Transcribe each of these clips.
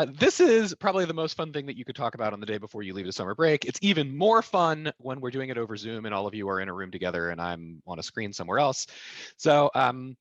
This is probably the most fun thing that you could talk about on the day before you leave to summer break. It's even more fun when we're doing it over Zoom and all of you are in a room together and I'm on a screen somewhere else. So I'm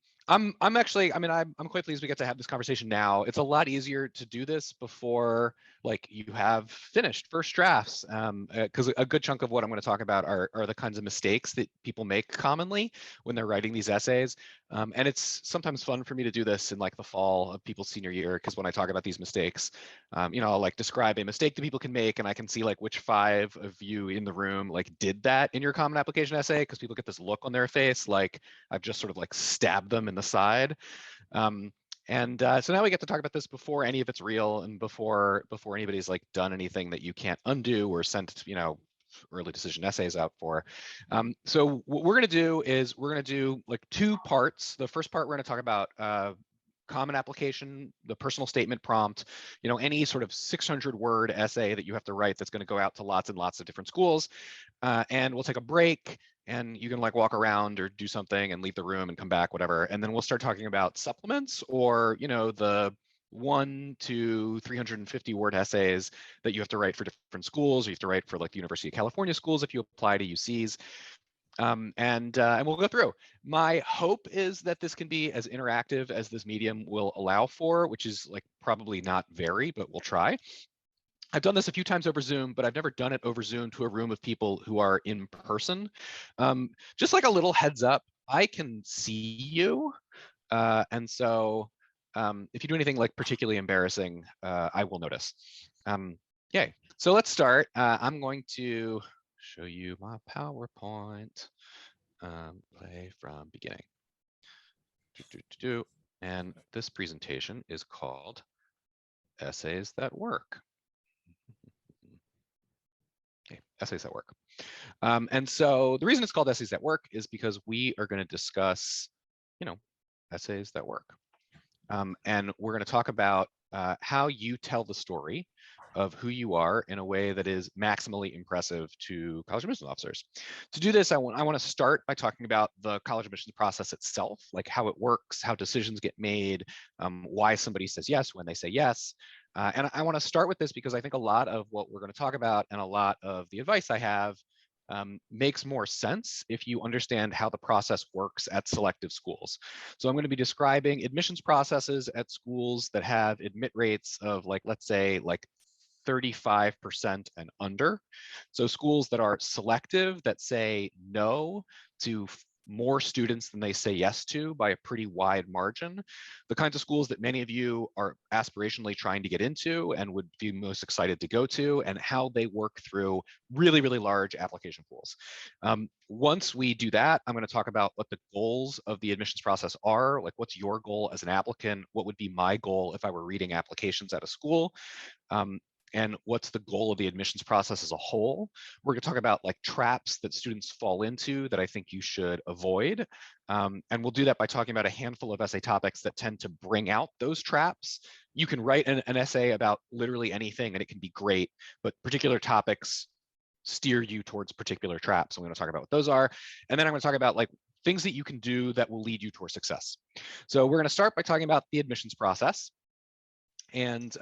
actually, I mean, I'm quite pleased we get to have this conversation now. It's a lot easier to do this before like you have finished first drafts, because a good chunk of what I'm going to talk about are the kinds of mistakes that people make commonly when they're writing these essays. And it's sometimes fun for me to do this in like the fall of people's senior year, because when I talk about these mistakes, I'll like describe a mistake that people can make, and I can see like which 5 of you in the room like did that in your common application essay, because people get this look on their face like I've just sort of like stabbed them in the side. So now we get to talk about this before any of it's real and before anybody's like done anything that you can't undo or sent, early decision essays out for. So what we're going to do is we're going to do like 2 parts. The first part, we're going to talk about common application, the personal statement prompt, any sort of 600-word essay that you have to write that's going to go out to lots and lots of different schools. And we'll take a break, and you can like walk around or do something and leave the room and come back, whatever. And then we'll start talking about supplements, or, the 1 to 350-word essays that you have to write for different schools, or you have to write for like the University of California schools if you apply to UCs. And we'll go through. My hope is that this can be as interactive as this medium will allow for, which is like probably not very, but we'll try. I've done this a few times over Zoom, but I've never done it over Zoom to a room of people who are in person. Just like a little heads up, I can see you. And so if you do anything like particularly embarrassing, I will notice. Yay. So let's start. I'm going to show you my PowerPoint. Play from beginning. And this presentation is called Essays That Work. Okay, essays that work. And so the reason it's called Essays That Work is because we are going to discuss, essays that work. And we're going to talk about how you tell the story of who you are in a way that is maximally impressive to college admissions officers. To do this, I want to start by talking about the college admissions process itself, like how it works, how decisions get made, why somebody says yes when they say yes. And I want to start with this because I think a lot of what we're going to talk about and a lot of the advice I have makes more sense if you understand how the process works at selective schools. So I'm going to be describing admissions processes at schools that have admit rates of like, let's say like 35% and under. So schools that are selective, that say no to more students than they say yes to by a pretty wide margin. The kinds of schools that many of you are aspirationally trying to get into and would be most excited to go to, and how they work through really, really large application pools. Once we do that, I'm going to talk about what the goals of the admissions process are, like what's your goal as an applicant, what would be my goal if I were reading applications at a school. And what's the goal of the admissions process as a whole. We're going to talk about like traps that students fall into that I think you should avoid. And we'll do that by talking about a handful of essay topics that tend to bring out those traps. You can write an essay about literally anything and it can be great, but particular topics steer you towards particular traps. I'm going to talk about what those are. And then I'm going to talk about like things that you can do that will lead you towards success. So we're going to start by talking about the admissions process. And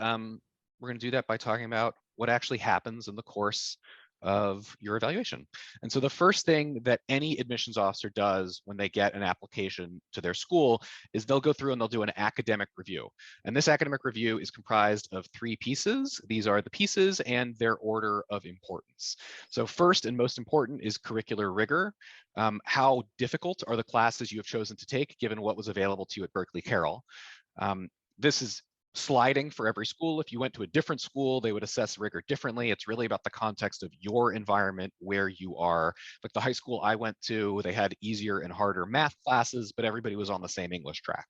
we're going to do that by talking about what actually happens in the course of your evaluation. And so the first thing that any admissions officer does when they get an application to their school is they'll go through and they'll do an academic review. And this academic review is comprised of 3 pieces. These are the pieces and their order of importance. So first and most important is curricular rigor. How difficult are the classes you have chosen to take given what was available to you at Berkeley Carroll? This is sliding for every school. If you went to a different school, they would assess rigor differently. It's really about the context of your environment, where you are. Like the high school I went to, they had easier and harder math classes, but everybody was on the same English track.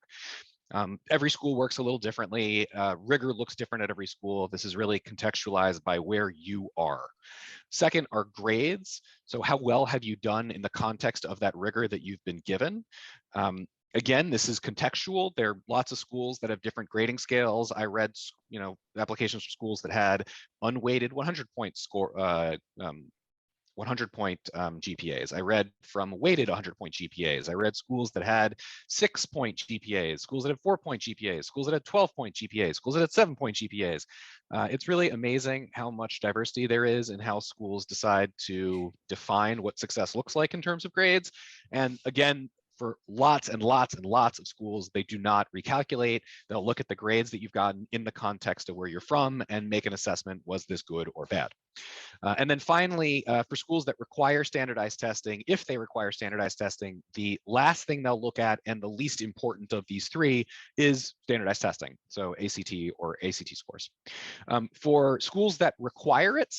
Every school works a little differently. Rigor looks different at every school. This is really contextualized by where you are. Second are grades. So how well have you done in the context of that rigor that you've been given? Again, this is contextual. There are lots of schools that have different grading scales. I read, applications for schools that had unweighted 100-point score 100-point GPAs. I read from weighted 100-point GPAs. I read schools that had 6-point GPAs, schools that had 4-point GPAs, schools that had 12-point GPAs, schools that had 7-point GPAs. It's really amazing how much diversity there is and how schools decide to define what success looks like in terms of grades. And again, for lots and lots and lots of schools, they do not recalculate. They'll look at the grades that you've gotten in the context of where you're from and make an assessment, was this good or bad? And then finally, for schools that require standardized testing, if they require standardized testing, the last thing they'll look at and the least important of these three is standardized testing, so ACT or ACT scores. For schools that require it,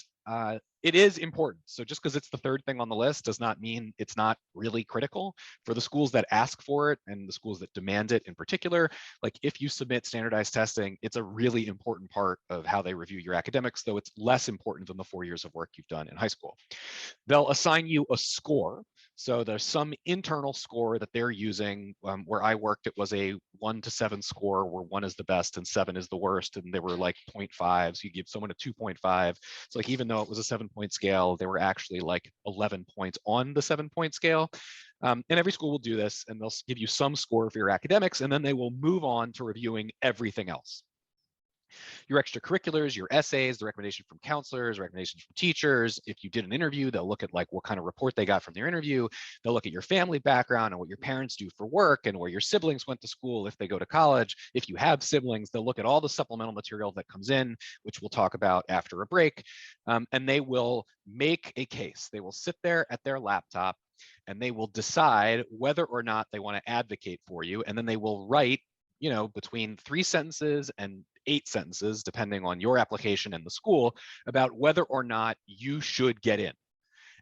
it is important. So just because it's the third thing on the list does not mean it's not really critical. For the schools that ask for it and the schools that demand it in particular, like if you submit standardized testing, it's a really important part of how they review your academics, though it's less important than the 4 years of work you've done in high school. They'll assign you a score. So there's some internal score that they're using. Where I worked, it was a 1 to 7 score, where 1 is the best and 7 is the worst, and they were like 0.5. So you give someone a 2.5. So like even though it was a 7-point scale, they were actually like 11 points on the 7-point scale. And every school will do this, and they'll give you some score for your academics, and then they will move on to reviewing everything else. Your extracurriculars, your essays, the recommendation from counselors, recommendations from teachers. If you did an interview, they'll look at like what kind of report they got from their interview. They'll look at your family background and what your parents do for work and where your siblings went to school if they go to college. If you have siblings, they'll look at all the supplemental material that comes in, which we'll talk about after a break. And they will make a case. They will sit there at their laptop and they will decide whether or not they want to advocate for you. And then they will write, you know, between 3 sentences and 8 sentences, depending on your application and the school, about whether or not you should get in.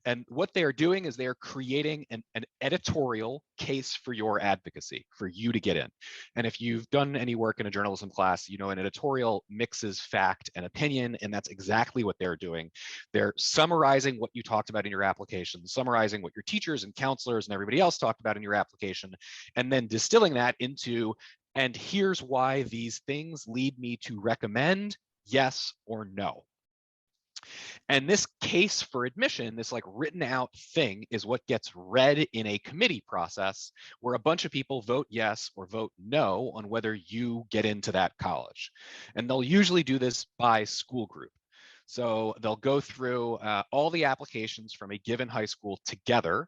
And what they are doing is they are creating an editorial case for your advocacy, for you to get in. And if you've done any work in a journalism class, you know an editorial mixes fact and opinion, and that's exactly what they're doing. They're summarizing what you talked about in your application, summarizing what your teachers and counselors and everybody else talked about in your application, and then distilling that into, and here's why these things lead me to recommend yes or no. And this case for admission, this like written out thing, is what gets read in a committee process where a bunch of people vote yes or vote no on whether you get into that college. And they'll usually do this by school group. So they'll go through all the applications from a given high school together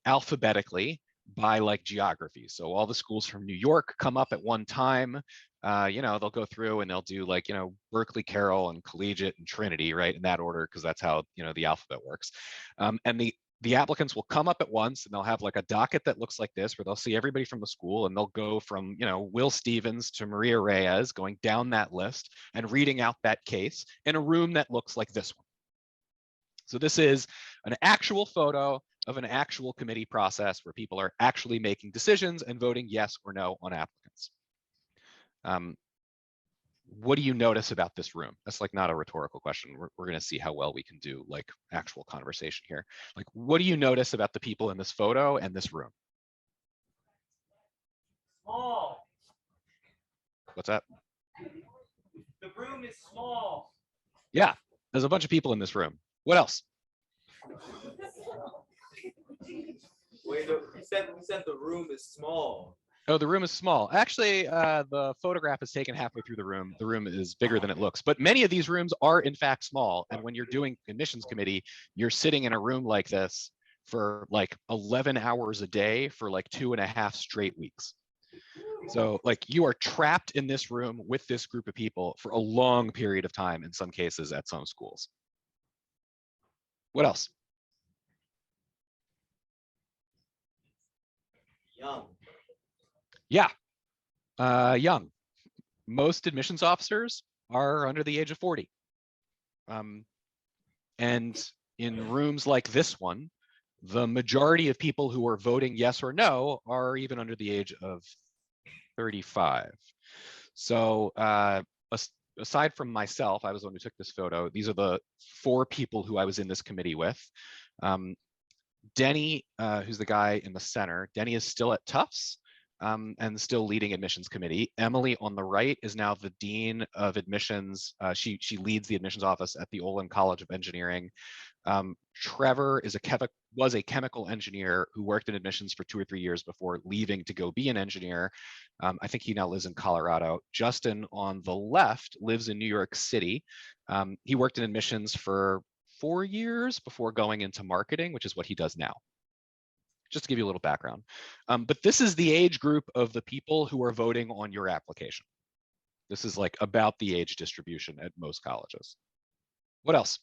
alphabetically by like geography. So all the schools from New York come up at one time. You know, they'll go through and they'll do like, you know, Berkeley, Carroll, and Collegiate and Trinity, right, in that order, because that's how, you know, the alphabet works. And the applicants will come up at once and they'll have like a docket that looks like this, where they'll see everybody from the school and they'll go from, you know, Will Stevens to Maria Reyes, going down that list and reading out that case in a room that looks like this one. So this is an actual photo of an actual committee process where people are actually making decisions and voting yes or no on applicants. What do you notice about this room? That's like not a rhetorical question. We're going to see how well we can do like actual conversation here. Like, what do you notice about the people in this photo and this room? Small. What's that? The room is small. Yeah, there's a bunch of people in this room. What else? Wait, you said the room is small. Oh, the room is small. Actually, the photograph is taken halfway through the room. The room is bigger than it looks. But many of these rooms are, in fact, small. And when you're doing admissions committee, you're sitting in a room like this for like 11 hours a day for like 2.5 straight weeks. So like you are trapped in this room with this group of people for a long period of time, in some cases at some schools. What else? Young. Yeah, young. Most admissions officers are under the age of 40. And in rooms like this one, the majority of people who are voting yes or no are even under the age of 35. So aside from myself, I was the one who took this photo. These are the 4 people who I was in this committee with. Denny, who's the guy in the center, Denny is still at Tufts. and still leading admissions committee. Emily on the right is now the dean of admissions. She leads the admissions office at the Olin College of Engineering. Trevor was a chemical engineer who worked in admissions for 2 or 3 years before leaving to go be an engineer. I think he now lives in Colorado. Justin on the left lives in New York City. He worked in admissions for 4 years before going into marketing, which is what he does now. Just to give you a little background. But this is the age group of the people who are voting on your application. This is like about the age distribution at most colleges. What else?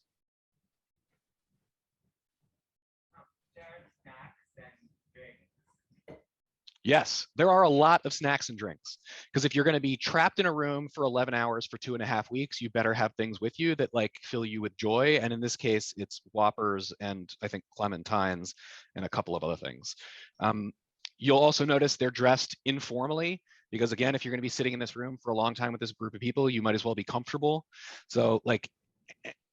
Yes, there are a lot of snacks and drinks, because if you're going to be trapped in a room for 11 hours for 2.5 weeks, you better have things with you that like fill you with joy. And in this case, it's Whoppers and I think Clementines and a couple of other things. You'll also notice they're dressed informally, because again, if you're going to be sitting in this room for a long time with this group of people, you might as well be comfortable. So like,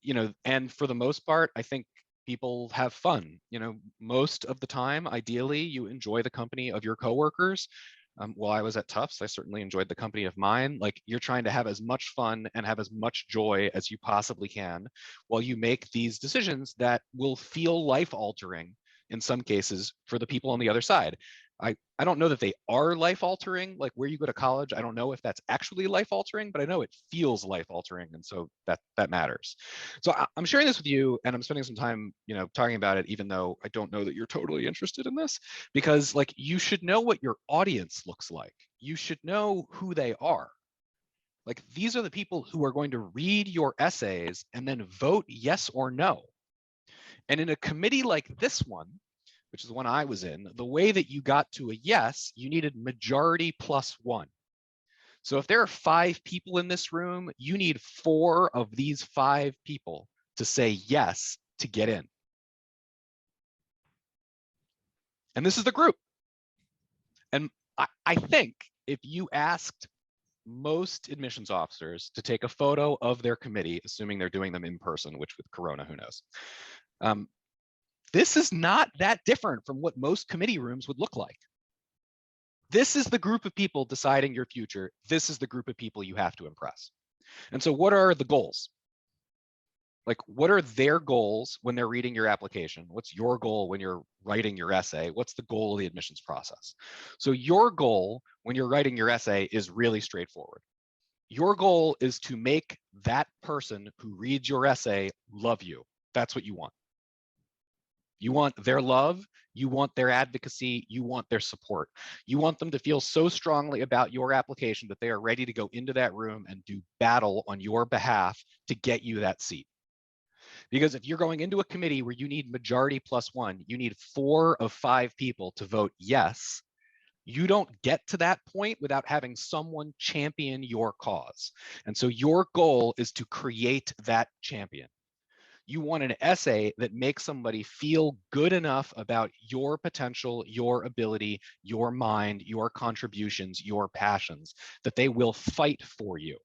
you know, and for the most part, I think people have fun. You know, most of the time, ideally, you enjoy the company of your coworkers. While I was at Tufts, I certainly enjoyed the company of mine. Like, you're trying to have as much fun and have as much joy as you possibly can while you make these decisions that will feel life-altering in some cases for the people on the other side. I don't know that they are life-altering, like where you go to college. I don't know if that's actually life-altering, but I know it feels life-altering, and so that matters. So I'm sharing this with you, and I'm spending some time, you know, talking about it, even though I don't know that you're totally interested in this, because like you should know what your audience looks like. You should know who they are. Like, these are the people who are going to read your essays and then vote yes or no. And in a committee like this one, which is the one I was in, the way that you got to a yes, you needed majority plus 1. So if there are 5 people in this room, you need 4 of these 5 people to say yes to get in. And this is the group. And I think if you asked most admissions officers to take a photo of their committee, assuming they're doing them in person, which with Corona, who knows? This is not that different from what most committee rooms would look like. This is the group of people deciding your future. This is the group of people you have to impress. And so what are the goals? Like, what are their goals when they're reading your application? What's your goal when you're writing your essay? What's the goal of the admissions process? So your goal when you're writing your essay is really straightforward. Your goal is to make that person who reads your essay love you. That's what you want. You want their love, you want their advocacy, you want their support. You want them to feel so strongly about your application that they are ready to go into that room and do battle on your behalf to get you that seat. Because if you're going into a committee where you need majority plus 1, you need 4 of 5 people to vote yes, you don't get to that point without having someone champion your cause. And so your goal is to create that champion. You want an essay that makes somebody feel good enough about your potential, your ability, your mind, your contributions, your passions, that they will fight for you.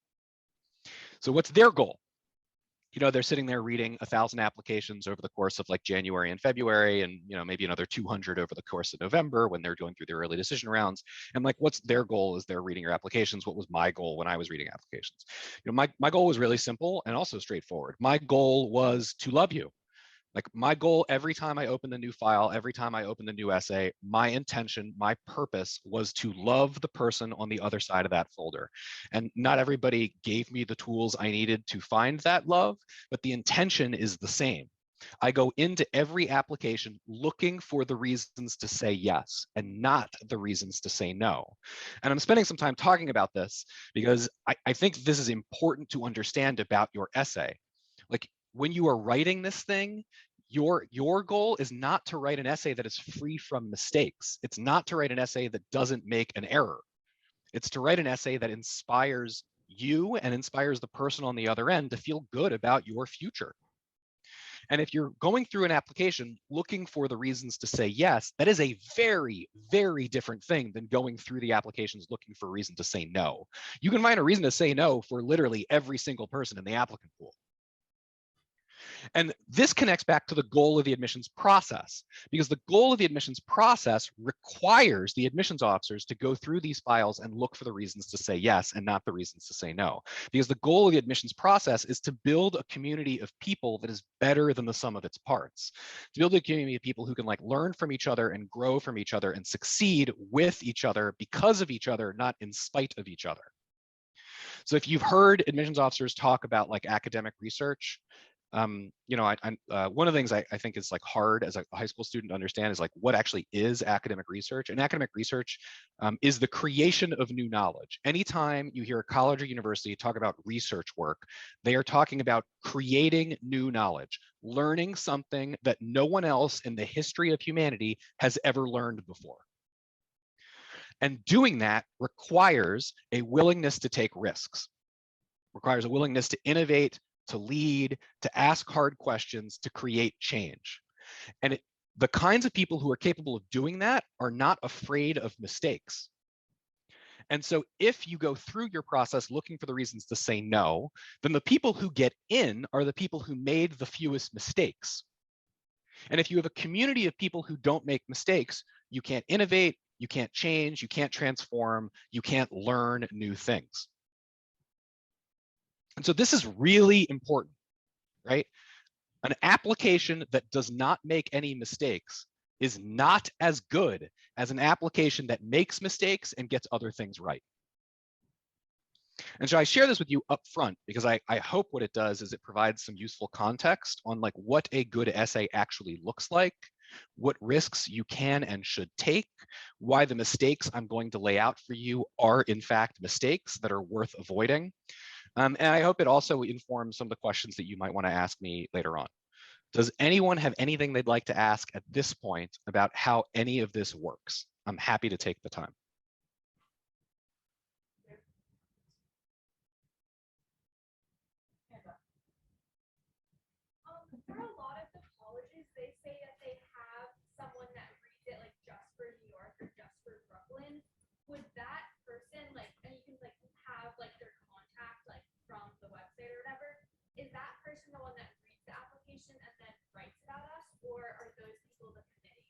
So what's their goal? You know, they're sitting there reading 1,000 applications over the course of like January and February, and, you know, maybe another 200 over the course of November when they're going through their early decision rounds. And like, what's their goal as they're reading your applications? What was my goal when I was reading applications? You know, my goal was really simple and also straightforward. My goal was to love you. Like, my goal every time I opened a new file, every time I opened a new essay, my intention, my purpose was to love the person on the other side of that folder. And not everybody gave me the tools I needed to find that love, but the intention is the same. I go into every application looking for the reasons to say yes and not the reasons to say no. And I'm spending some time talking about this because I think this is important to understand about your essay. Like, when you are writing this thing, your goal is not to write an essay that is free from mistakes. It's not to write an essay that doesn't make an error. It's to write an essay that inspires you and inspires the person on the other end to feel good about your future. And if you're going through an application looking for the reasons to say yes, that is a very, very different thing than going through the applications looking for a reason to say no. You can find a reason to say no for literally every single person in the applicant pool. And this connects back to the goal of the admissions process, because the goal of the admissions process requires the admissions officers to go through these files and look for the reasons to say yes and not the reasons to say no. Because the goal of the admissions process is to build a community of people that is better than the sum of its parts. To build a community of people who can like learn from each other and grow from each other and succeed with each other because of each other, not in spite of each other. So if you've heard admissions officers talk about like academic research, you know, one of the things I think is like hard as a high school student to understand is like what actually is academic research. And academic research is the creation of new knowledge. Anytime you hear a college or university talk about research work, they are talking about creating new knowledge, learning something that no one else in the history of humanity has ever learned before. And doing that requires a willingness to take risks, requires a willingness to innovate, to lead, to ask hard questions, to create change. And the kinds of people who are capable of doing that are not afraid of mistakes. And so if you go through your process looking for the reasons to say no, then the people who get in are the people who made the fewest mistakes. And if you have a community of people who don't make mistakes, you can't innovate, you can't change, you can't transform, you can't learn new things. And so this is really important, right? An application that does not make any mistakes is not as good as an application that makes mistakes and gets other things right. And so I share this with you up front because I hope what it does is it provides some useful context on like what a good essay actually looks like, what risks you can and should take, why the mistakes I'm going to lay out for you are in fact mistakes that are worth avoiding. And I hope it also informs some of the questions that you might want to ask me later on. Does anyone have anything they'd like to ask at this point about how any of this works? I'm happy to take the time. For a lot of the colleges, they say that they have someone that reads it like just for New York or just for Brooklyn. Would that person like, and you can like have like their contact like from the website or whatever, is that person the one that reads the application and then writes about us, or are those people the committee?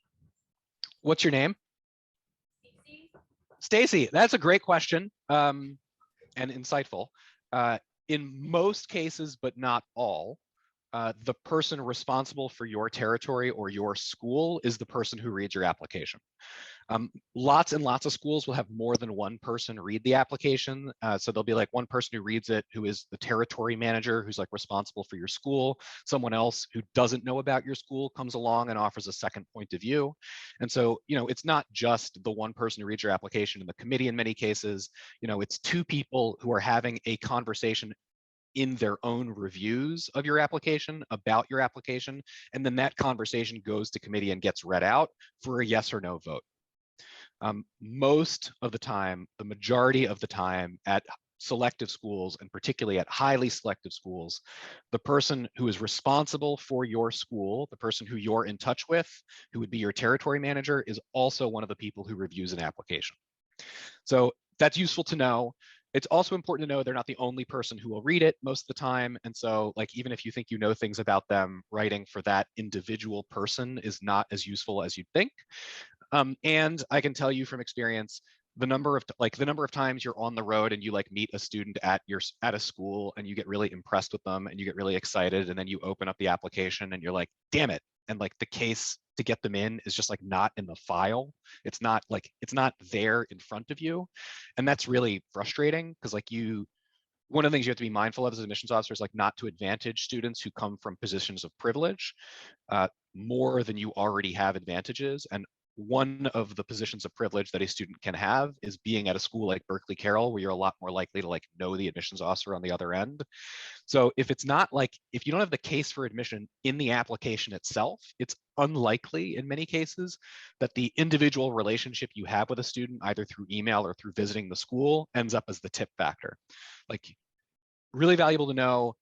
What's your name? Stacy? Stacy, that's a great question and insightful. In most cases, but not all, the person responsible for your territory or your school is the person who reads your application. Lots and lots of schools will have more than one person read the application. So there'll be like one person who reads it, who is the territory manager, who's like responsible for your school. Someone else who doesn't know about your school comes along and offers a second point of view. And so, you know, it's not just the one person who reads your application in the committee in many cases. You know, it's two people who are having a conversation in their own reviews of your application, about your application, and then that conversation goes to committee and gets read out for a yes or no vote. Most of the time, the majority of the time at selective schools, and particularly at highly selective schools, the person who is responsible for your school, the person who you're in touch with, who would be your territory manager, is also one of the people who reviews an application. So that's useful to know. It's also important to know they're not the only person who will read it most of the time. And so like, even if you think you know things about them, writing for that individual person is not as useful as you'd think. And I can tell you from experience, the number of times you're on the road and you like meet a student at a school and you get really impressed with them and you get really excited, and then you open up the application and you're like, damn it. And like the case to get them in is just like not in the file. It's not there in front of you. And that's really frustrating because like one of the things you have to be mindful of as admissions officers, like not to advantage students who come from positions of privilege more than you already have advantages. And one of the positions of privilege that a student can have is being at a school like Berkeley Carroll, where you're a lot more likely to like know the admissions officer on the other end. So if you don't have the case for admission in the application itself, it's unlikely in many cases that the individual relationship you have with a student, either through email or through visiting the school, ends up as the tip factor. Like, really valuable to know,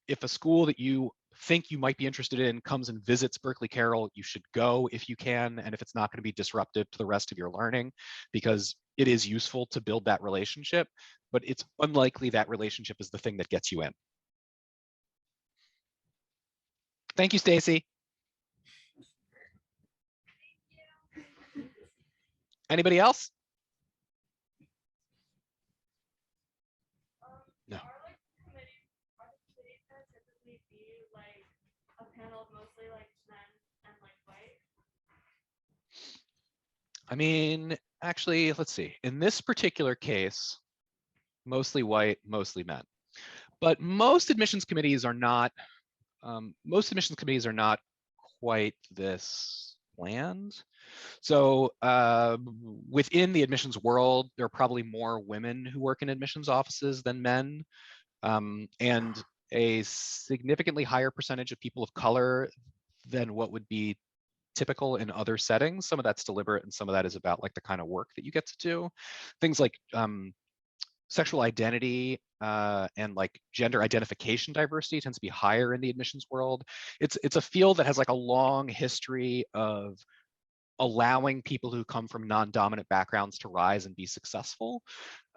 if a school that you think you might be interested in comes and visits Berkeley Carroll, you should go if you can, and if it's not going to be disruptive to the rest of your learning, because it is useful to build that relationship, but it's unlikely that relationship is the thing that gets you in. Thank you, Stacy. Anybody else? No. Are like committees that typically be like a panel of mostly like men and like white? I mean, actually, let's see. In this particular case, mostly white, mostly men. But most admissions committees are not. Most admissions committees are not quite this bland. So within the admissions world, there are probably more women who work in admissions offices than men, and a significantly higher percentage of people of color than what would be typical in other settings. Some of that's deliberate and some of that is about like the kind of work that you get to do. Things like sexual identity and like gender identification diversity tends to be higher in the admissions world. It's a field that has like a long history of allowing people who come from non-dominant backgrounds to rise and be successful.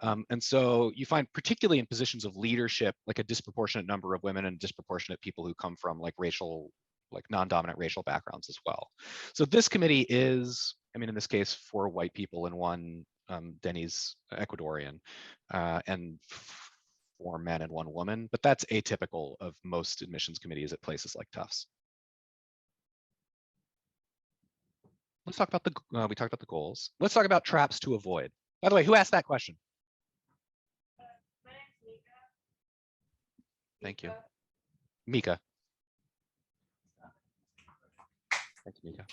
And so you find, particularly in positions of leadership, like a disproportionate number of women and disproportionate people who come from like non-dominant racial backgrounds as well. So this committee is, I mean, in this case, 4 white people and 1 Denny's Ecuadorian, and 4 men and 1 woman, but that's atypical of most admissions committees at places like Tufts. Let's talk about we talked about the goals. Let's talk about traps to avoid. By the way, who asked that question? My name's Mika. Thank you. Mika. Thank you, Mika.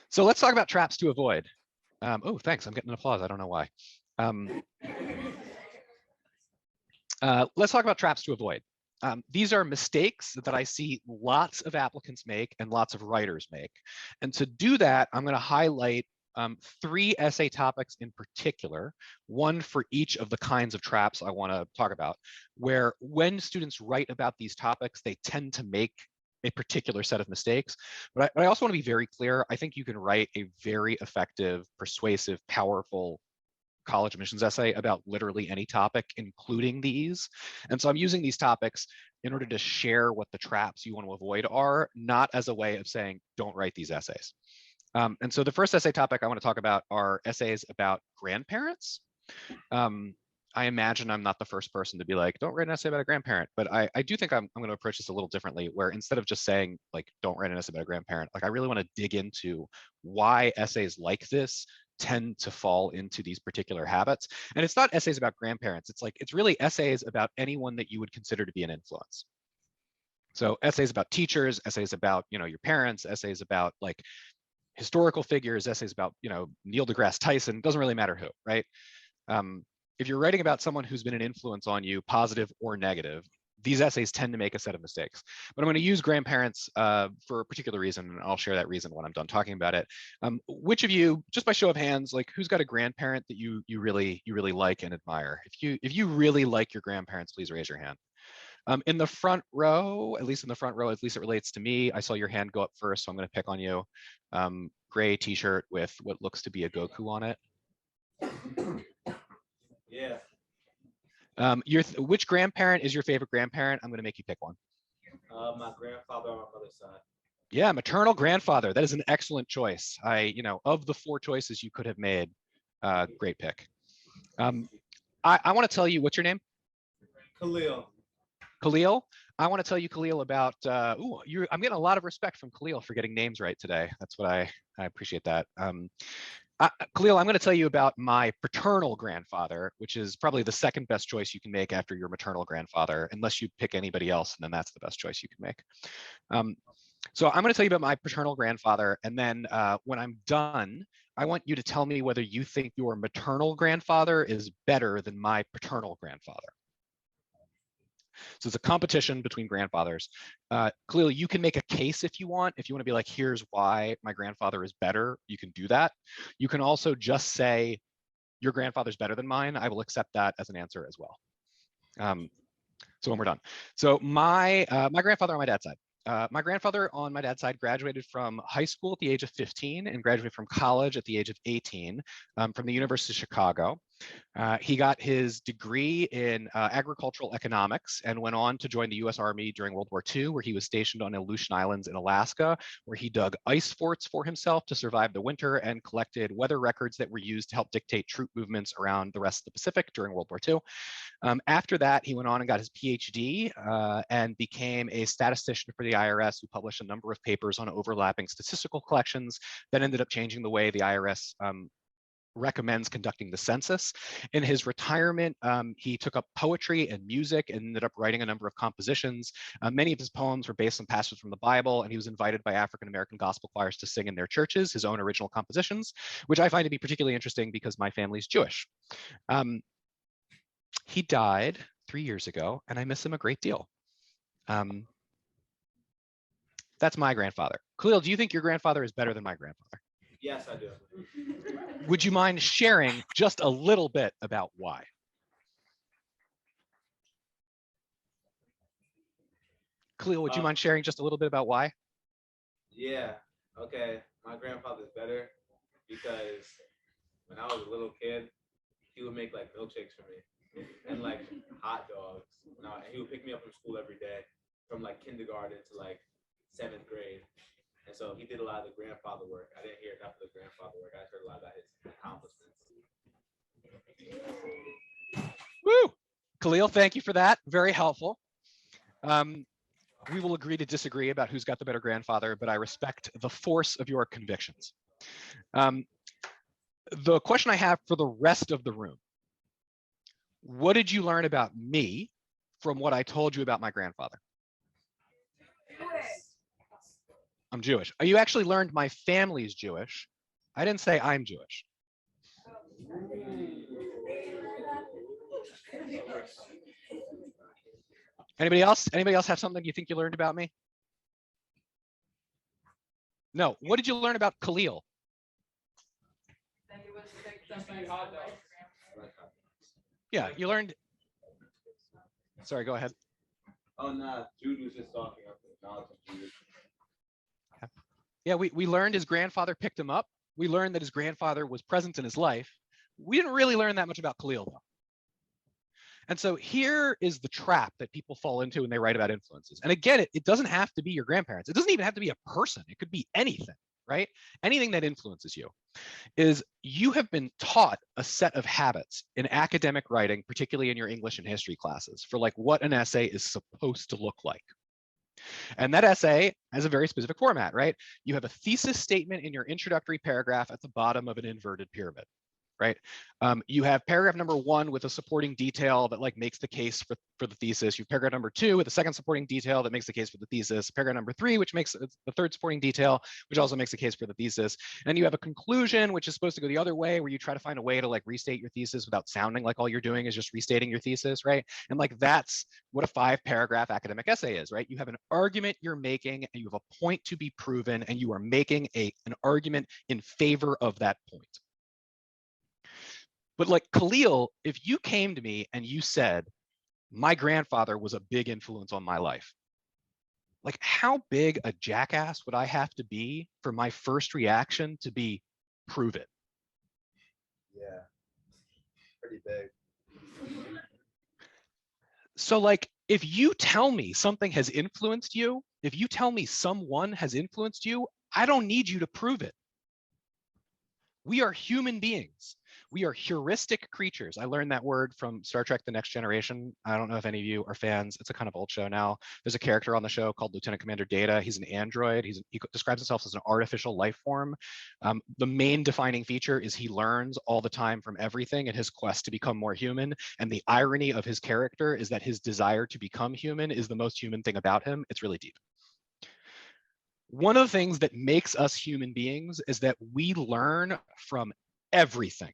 So let's talk about traps to avoid. Oh, thanks. I'm getting an applause. I don't know why. Let's talk about traps to avoid. These are mistakes that I see lots of applicants make and lots of writers make. And to do that, I'm going to highlight 3 essay topics in particular, one for each of the kinds of traps I want to talk about, where when students write about these topics, they tend to make a particular set of mistakes. But I also want to be very clear. I think you can write a very effective, persuasive, powerful college admissions essay about literally any topic, including these. And so I'm using these topics in order to share what the traps you want to avoid are, not as a way of saying, don't write these essays. And so the first essay topic I want to talk about are essays about grandparents. I imagine I'm not the first person to be like, don't write an essay about a grandparent, but I do think I'm going to approach this a little differently, where instead of just saying like, don't write an essay about a grandparent, like I really want to dig into why essays like this tend to fall into these particular habits. And it's not essays about grandparents. It's really essays about anyone that you would consider to be an influence. So essays about teachers, essays about, your parents, essays about like historical figures, essays about, Neil deGrasse Tyson, doesn't really matter who, right? If you're writing about someone who's been an influence on you, positive or negative, these essays tend to make a set of mistakes. But I'm going to use grandparents for a particular reason, and I'll share that reason when I'm done talking about it. Which of you, just by show of hands, like who's got a grandparent that you really like and admire? If you really like your grandparents, please raise your hand. In the front row, at least it relates to me, I saw your hand go up first, so I'm going to pick on you. Gray t-shirt with what looks to be a Goku on it. Yeah. Which grandparent is your favorite grandparent? I'm going to make you pick one. My grandfather on my mother's side. Yeah, maternal grandfather. That is an excellent choice. Of the 4 choices you could have made, great pick. I want to tell you, what's your name? Khalil. Khalil. I want to tell you, Khalil, about. I'm getting a lot of respect from Khalil for getting names right today. That's what I appreciate that. Khalil, I'm going to tell you about my paternal grandfather, which is probably the second best choice you can make after your maternal grandfather, unless you pick anybody else, and then that's the best choice you can make. So I'm going to tell you about my paternal grandfather, and then when I'm done, I want you to tell me whether you think your maternal grandfather is better than my paternal grandfather. So it's a competition between grandfathers. Clearly, you can make a case if you want. If you want to be like, here's why my grandfather is better, you can do that. You can also just say, your grandfather's better than mine. I will accept that as an answer as well. So when we're done. So my grandfather on my dad's side. My grandfather on my dad's side graduated from high school at the age of 15 and graduated from college at the age of 18 from the University of Chicago. He got his degree in agricultural economics and went on to join the US Army during World War II, where he was stationed on Aleutian Islands in Alaska, where he dug ice forts for himself to survive the winter and collected weather records that were used to help dictate troop movements around the rest of the Pacific during World War II. After that, he went on and got his PhD and became a statistician for the IRS, who published a number of papers on overlapping statistical collections that ended up changing the way the IRS recommends conducting the census. In his retirement, he took up poetry and music and ended up writing a number of compositions. Many of his poems were based on passages from the Bible, and he was invited by African-American gospel choirs to sing in their churches, his own original compositions, which I find to be particularly interesting because my family's Jewish. He died 3 years ago, and I miss him a great deal. That's my grandfather. Khalil, do you think your grandfather is better than my grandfather? Yes, I do. Would you mind sharing just a little bit about why? Khalil, would you mind sharing just a little bit about why? Yeah. Okay. My grandfather's better because when I was a little kid, he would make like milkshakes for me and like hot dogs. He would pick me up from school every day, from like kindergarten to like 7th grade. And so he did a lot of the grandfather work. I didn't hear enough of the grandfather work. I heard a lot about his accomplishments. Woo! Khalil, thank you for that. Very helpful. We will agree to disagree about who's got the better grandfather, but I respect the force of your convictions. The question I have for the rest of the room: what did you learn about me from what I told you about my grandfather? I'm Jewish. You actually learned my family's Jewish. I didn't say I'm Jewish. Anybody else? Anybody else have something you think you learned about me? No. What did you learn about Khalil? Yeah, you learned. Sorry, go ahead. Oh no, Jude was just talking. Yeah, we learned his grandfather picked him up. We learned that his grandfather was present in his life. We didn't really learn that much about Khalil, though. And so here is the trap that people fall into when they write about influences. And again, it doesn't have to be your grandparents. It doesn't even have to be a person. It could be anything, right? Anything that influences you. Is you have been taught a set of habits in academic writing, particularly in your English and history classes, for like what an essay is supposed to look like. And that essay has a very specific format, right? You have a thesis statement in your introductory paragraph at the bottom of an inverted pyramid, right? You have paragraph number 1 with a supporting detail that like makes the case for the thesis. You have paragraph number 2 with a second supporting detail that makes the case for the thesis. Paragraph number 3, which makes the third supporting detail, which also makes the case for the thesis. And you have a conclusion, which is supposed to go the other way, where you try to find a way to like restate your thesis without sounding like all you're doing is just restating your thesis, right? And like that's what a 5-paragraph academic essay is, right? You have an argument you're making, and you have a point to be proven, and you are making an argument in favor of that point. But like Khalil, if you came to me and you said, my grandfather was a big influence on my life, like how big a jackass would I have to be for my first reaction to be, prove it? Yeah, pretty big. So like, if you tell me something has influenced you, if you tell me someone has influenced you, I don't need you to prove it. We are human beings. We are heuristic creatures. I learned that word from Star Trek: The Next Generation. I don't know if any of you are fans. It's a kind of old show now. There's a character on the show called Lieutenant Commander Data. He's an android. He describes himself as an artificial life form. The main defining feature is he learns all the time from everything in his quest to become more human. And the irony of his character is that his desire to become human is the most human thing about him. It's really deep. One of the things that makes us human beings is that we learn from everything.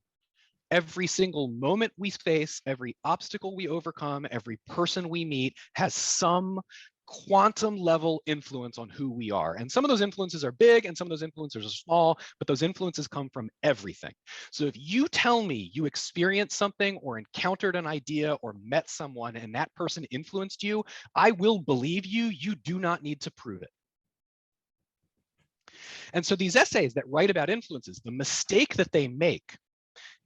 Every single moment we face, every obstacle we overcome, every person we meet has some quantum level influence on who we are. And some of those influences are big and some of those influences are small, but those influences come from everything. So if you tell me you experienced something or encountered an idea or met someone and that person influenced you, I will believe you. You do not need to prove it. And so these essays that write about influences, the mistake that they make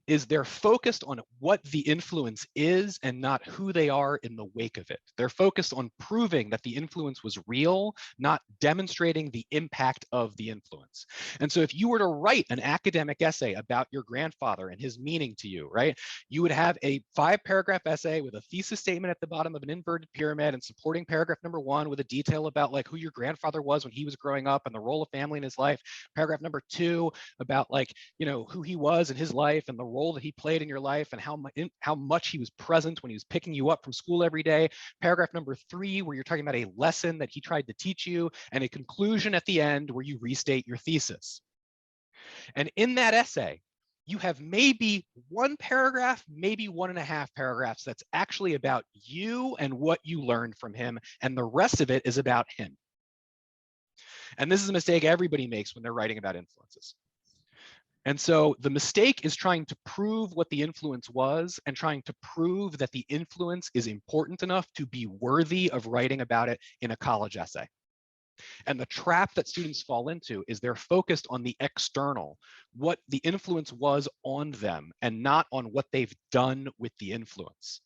is they're focused on what the influence is and not who they are in the wake of it. They're focused on proving that the influence was real, not demonstrating the impact of the influence. And so if you were to write an academic essay about your grandfather and his meaning to you, right, you would have a 5-paragraph essay with a thesis statement at the bottom of an inverted pyramid and supporting paragraph number 1 with a detail about like who your grandfather was when he was growing up and the role of family in his life. Paragraph number 2 about like, you know, who he was in his life and the role that he played in your life and how much he was present when he was picking you up from school every day. Paragraph number 3, where you're talking about a lesson that he tried to teach you, and a conclusion at the end where you restate your thesis. And in that essay, you have maybe 1 paragraph, maybe 1.5 paragraphs that's actually about you and what you learned from him, and the rest of it is about him. And this is a mistake everybody makes when they're writing about influences. And so the mistake is trying to prove what the influence was and trying to prove that the influence is important enough to be worthy of writing about it in a college essay. And the trap that students fall into is they're focused on the external, what the influence was on them, and not on what they've done with the influence.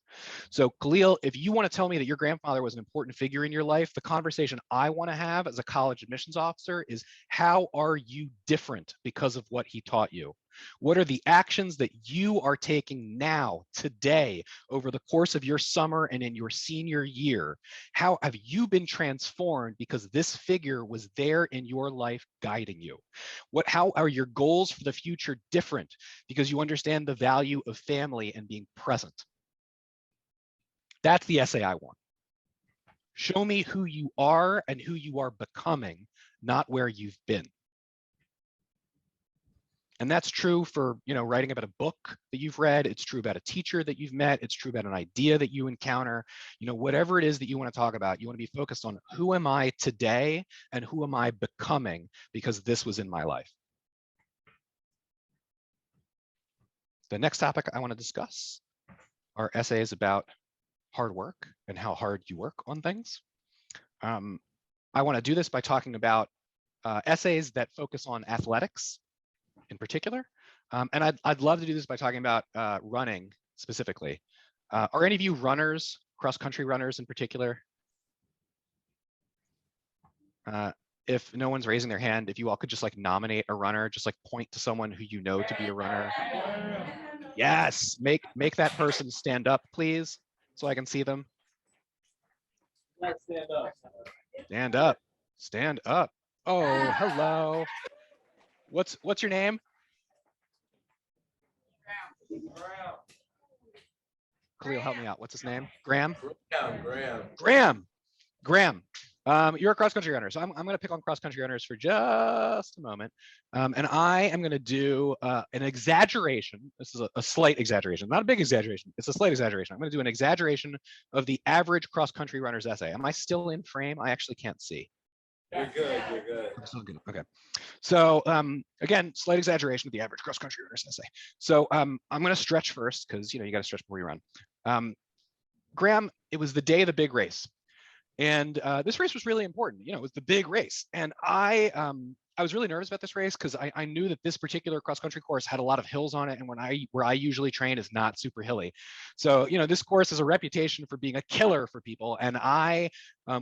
So Khalil, if you want to tell me that your grandfather was an important figure in your life, the conversation I want to have as a college admissions officer is, how are you different because of what he taught you? What are the actions that you are taking now, today, over the course of your summer and in your senior year? How have you been transformed because this figure was there in your life guiding you? How are your goals for the future different because you understand the value of family and being present? That's the essay I want. Show me who you are and who you are becoming, not where you've been. And that's true for, you know, writing about a book that you've read. It's true about a teacher that you've met. It's true about an idea that you encounter. You know, whatever it is that you want to talk about, you want to be focused on who am I today and who am I becoming because this was in my life. The next topic I want to discuss are essays about hard work and how hard you work on things. I want to do this by talking about essays that focus on athletics in particular. And I'd love to do this by talking about running specifically. Are any of you runners, cross-country runners in particular? If no one's raising their hand, if you all could just like nominate a runner, just like point to someone who you know to be a runner. Yes, make that person stand up, please, so I can see them. Let's stand up. Stand up. Stand up. Oh, hello. What's your name? Khalil, help me out. What's his name? Graham? Graham. You're a cross-country runner, so I'm going to pick on cross-country runners for just a moment. And I am going to do an exaggeration. This is a slight exaggeration, not a big exaggeration. It's a slight exaggeration. I'm going to do an exaggeration of the average cross-country runner's essay. Am I still in frame? I actually can't see. You're good. You're good. I'm still good. Okay. So again, slight exaggeration of the average cross-country runner's essay. So I'm going to stretch first because, you know, you got to stretch before you run. Graham, it was the day of the big race. And this race was really important. You know, it was the big race. And I was really nervous about this race because I knew that this particular cross-country course had a lot of hills on it. And where I usually train is not super hilly. So, you know, this course has a reputation for being a killer for people. And I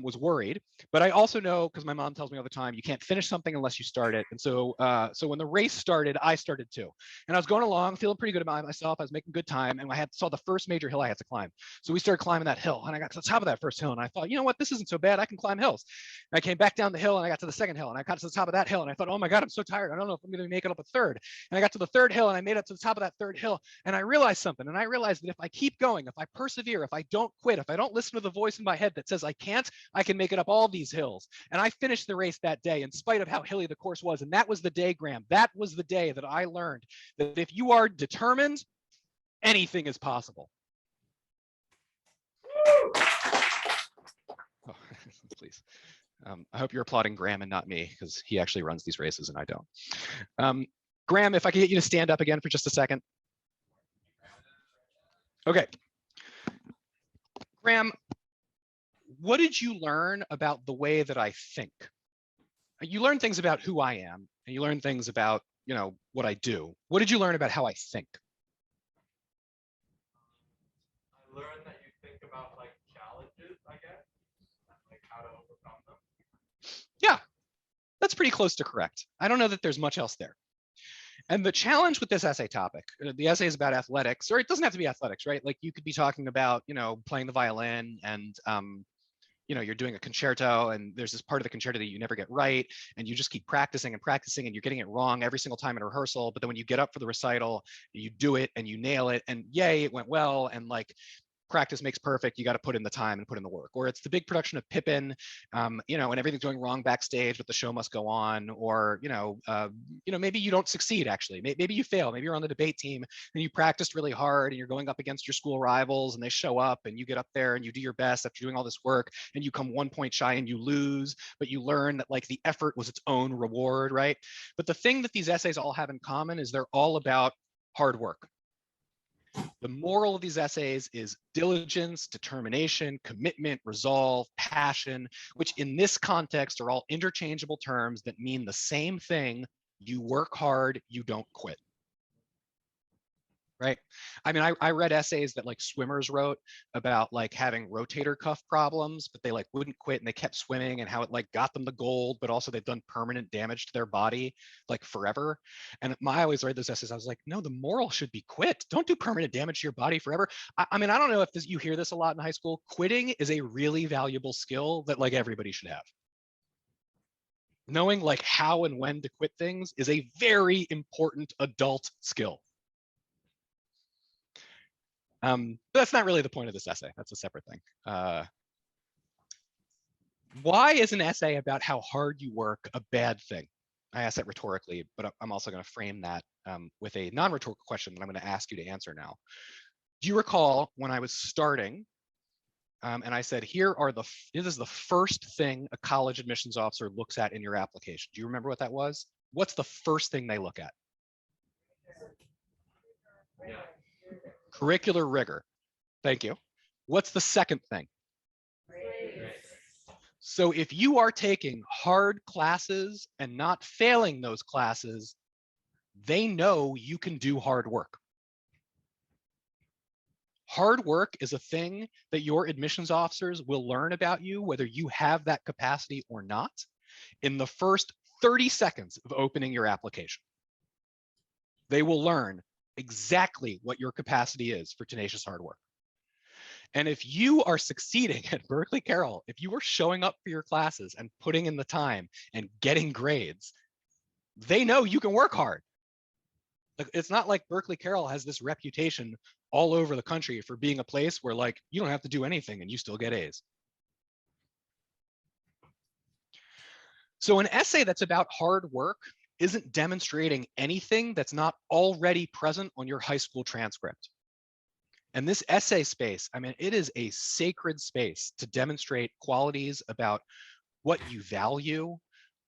was worried. But I also know, because my mom tells me all the time, you can't finish something unless you start it. And so when the race started, I started too. And I was going along, feeling pretty good about myself. I was making good time. And I saw the first major hill I had to climb. So we started climbing that hill. And I got to the top of that first hill. And I thought, you know what, this isn't so bad. I can climb hills. And I came back down the hill and I got to the second hill. And I got to the top of that hill. And I thought, oh my God, I'm so tired. I don't know if I'm going to make it up a third. And I got to the third hill and I made it to the top of that third hill. And I realized something. And I realized that if I keep going, if I persevere, if I don't quit, if I don't listen to the voice in my head that says I can't, I can make it up all these hills. And I finished the race that day in spite of how hilly the course was. And that was the day, Graham. That was the day that I learned that if you are determined, anything is possible. Oh, please. I hope you're applauding Graham and not me, because he actually runs these races and I don't. Graham, if I could get you to stand up again for just a second. Okay. Graham, what did you learn about the way that I think? You learn things about who I am, and you learn things about, you know, what I do. What did you learn about how I think? pretty close to correct. I don't know that there's much else there. And the challenge with this essay topic, the essay is about athletics, or it doesn't have to be athletics, right? Like you could be talking about, playing the violin and, you're doing a concerto and there's this part of the concerto that you never get right. And you just keep practicing and practicing and you're getting it wrong every single time in a rehearsal. But then when you get up for the recital, you do it and you nail it and yay, it went well. And like, practice makes perfect. You got to put in the time and put in the work. Or it's the big production of Pippin, and everything's going wrong backstage, but the show must go on. Or maybe you don't succeed. Actually, maybe you fail. Maybe you're on the debate team and you practiced really hard and you're going up against your school rivals and they show up and you get up there and you do your best after doing all this work and you come 1 point shy and you lose, but you learn that like the effort was its own reward, right? But the thing that these essays all have in common is they're all about hard work. The moral of these essays is diligence, determination, commitment, resolve, passion, which in this context are all interchangeable terms that mean the same thing. You work hard, you don't quit. Right? I mean, I read essays that like swimmers wrote about like having rotator cuff problems, but they like wouldn't quit and they kept swimming and how it like got them the gold, but also they've done permanent damage to their body like forever. And I always read those essays. I was like, no, the moral should be quit. Don't do permanent damage to your body forever. I mean, I don't know if you hear this a lot in high school. Quitting is a really valuable skill that like everybody should have. Knowing like how and when to quit things is a very important adult skill. But that's not really the point of this essay. That's a separate thing. Why is an essay about how hard you work a bad thing? I asked that rhetorically, but I'm also going to frame that with a non-rhetorical question that I'm going to ask you to answer now. Do you recall when I was starting and I said, this is the first thing a college admissions officer looks at in your application? Do you remember what that was? What's the first thing they look at? Yeah. Curricular rigor. Thank you. What's the second thing? So if you are taking hard classes and not failing those classes, they know you can do hard work. Hard work is a thing that your admissions officers will learn about you, whether you have that capacity or not, in the first 30 seconds of opening your application. They will learn exactly what your capacity is for tenacious hard work. And if you are succeeding at Berkeley Carroll, if you are showing up for your classes and putting in the time and getting grades, they know you can work hard. It's not like Berkeley Carroll has this reputation all over the country for being a place where like you don't have to do anything and you still get A's. So an essay that's about hard work isn't demonstrating anything that's not already present on your high school transcript. And this essay space, I mean, it is a sacred space to demonstrate qualities about what you value,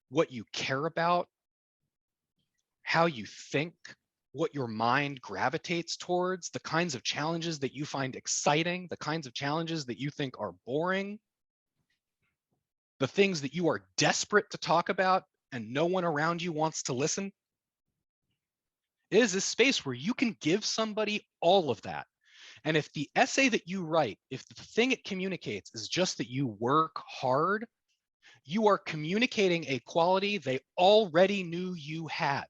what you care about, how you think, what your mind gravitates towards, the kinds of challenges that you find exciting, the kinds of challenges that you think are boring, the things that you are desperate to talk about and no one around you wants to listen. It is a space where you can give somebody all of that. And if the essay that you write, if the thing it communicates is just that you work hard, you are communicating a quality they already knew you had.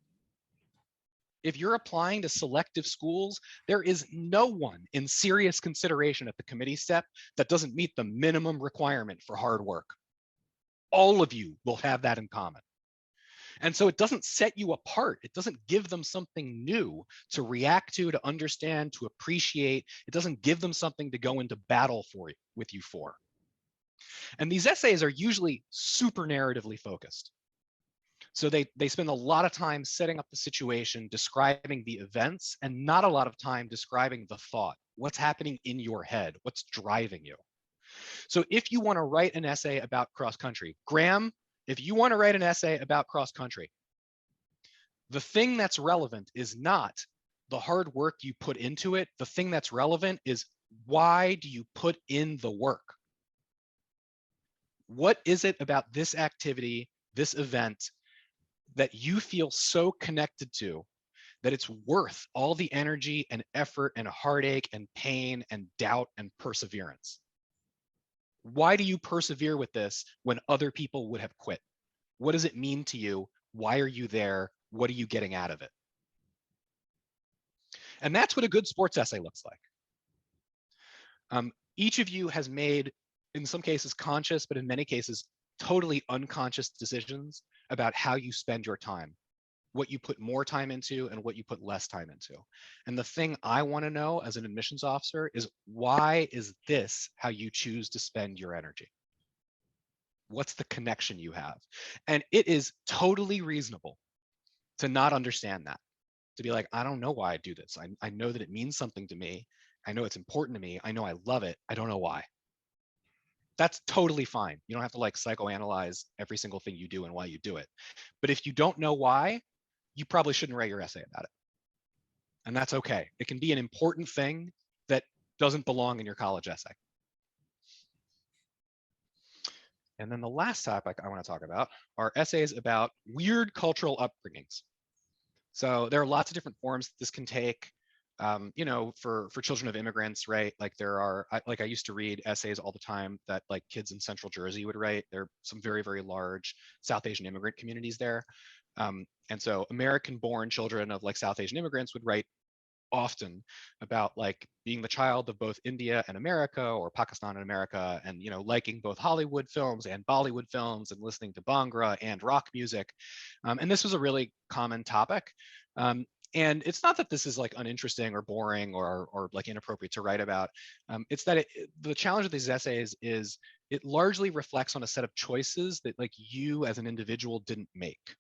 If you're applying to selective schools, there is no one in serious consideration at the committee step that doesn't meet the minimum requirement for hard work. All of you will have that in common. And so it doesn't set you apart. It doesn't give them something new to react to understand, to appreciate. It doesn't give them something to go into battle with you for. And these essays are usually super narratively focused. So they spend a lot of time setting up the situation, describing the events, and not a lot of time describing the thought, what's happening in your head, what's driving you. So if you want to write an essay about cross country, Graham, if you want to write an essay about cross country, the thing that's relevant is not the hard work you put into it. The thing that's relevant is why do you put in the work? What is it about this activity, this event, that you feel so connected to that it's worth all the energy and effort and heartache and pain and doubt and perseverance? Why do you persevere with this when other people would have quit? What does it mean to you? Why are you there? What are you getting out of it? And that's what a good sports essay looks like. Each of you has made, in some cases, conscious, but in many cases, totally unconscious decisions about how you spend your time, what you put more time into and what you put less time into. And the thing I want to know as an admissions officer is, why is this how you choose to spend your energy? What's the connection you have? And it is totally reasonable to not understand that, to be like, I don't know why I do this. I know that it means something to me. I know it's important to me. I know I love it. I don't know why. That's totally fine. You don't have to like psychoanalyze every single thing you do and why you do it. But if you don't know why, you probably shouldn't write your essay about it. And that's okay. It can be an important thing that doesn't belong in your college essay. And then the last topic I want to talk about are essays about weird cultural upbringings. So there are lots of different forms this can take. You know, for children of immigrants, right? Like I used to read essays all the time that like kids in Central Jersey would write. There are some very, very large South Asian immigrant communities there. And so American-born children of like South Asian immigrants would write often about like being the child of both India and America, or Pakistan and America, and you know, liking both Hollywood films and Bollywood films and listening to Bhangra and rock music. And this was a really common topic. And it's not that this is like uninteresting or boring or like inappropriate to write about. It's that the challenge of these essays is it largely reflects on a set of choices that like you as an individual didn't make.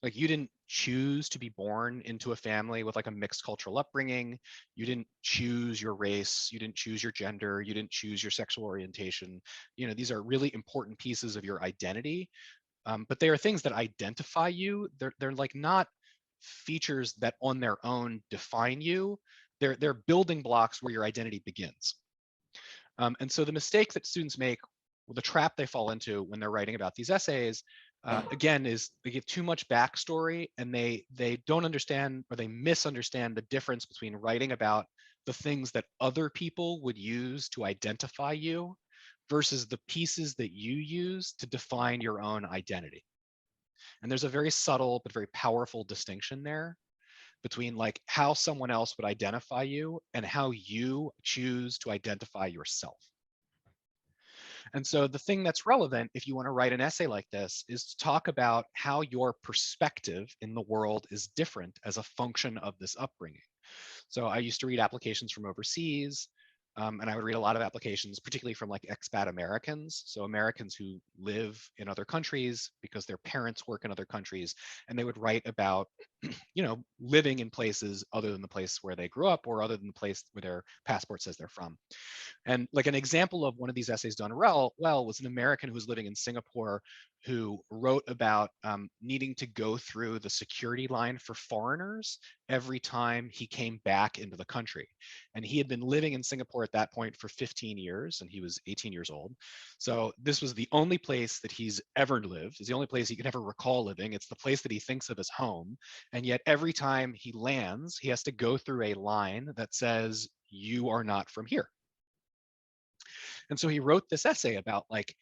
Like you didn't choose to be born into a family with like a mixed cultural upbringing. You didn't choose your race. You didn't choose your gender. You didn't choose your sexual orientation. You know, these are really important pieces of your identity. But they are things that identify you. They're like not features that on their own define you. They're building blocks where your identity begins. And so the mistake that students make, the trap they fall into when they're writing about these essays, again, is they give too much backstory, and they don't understand, or they misunderstand the difference between writing about the things that other people would use to identify you versus the pieces that you use to define your own identity. And there's a very subtle but very powerful distinction there between like how someone else would identify you and how you choose to identify yourself. And so the thing that's relevant if you want to write an essay like this is to talk about how your perspective in the world is different as a function of this upbringing. So I used to read applications from overseas, and I would read a lot of applications, particularly from like expat Americans. So Americans who live in other countries because their parents work in other countries, and they would write about, you know, living in places other than the place where they grew up or other than the place where their passport says they're from. And like an example of one of these essays done well was an American who was living in Singapore who wrote about needing to go through the security line for foreigners every time he came back into the country. And he had been living in Singapore at that point for 15 years, and he was 18 years old. So this was the only place that he's ever lived. It's the only place he can ever recall living. It's the place that he thinks of as home. And yet every time he lands, he has to go through a line that says, "You are not from here." And so he wrote this essay about like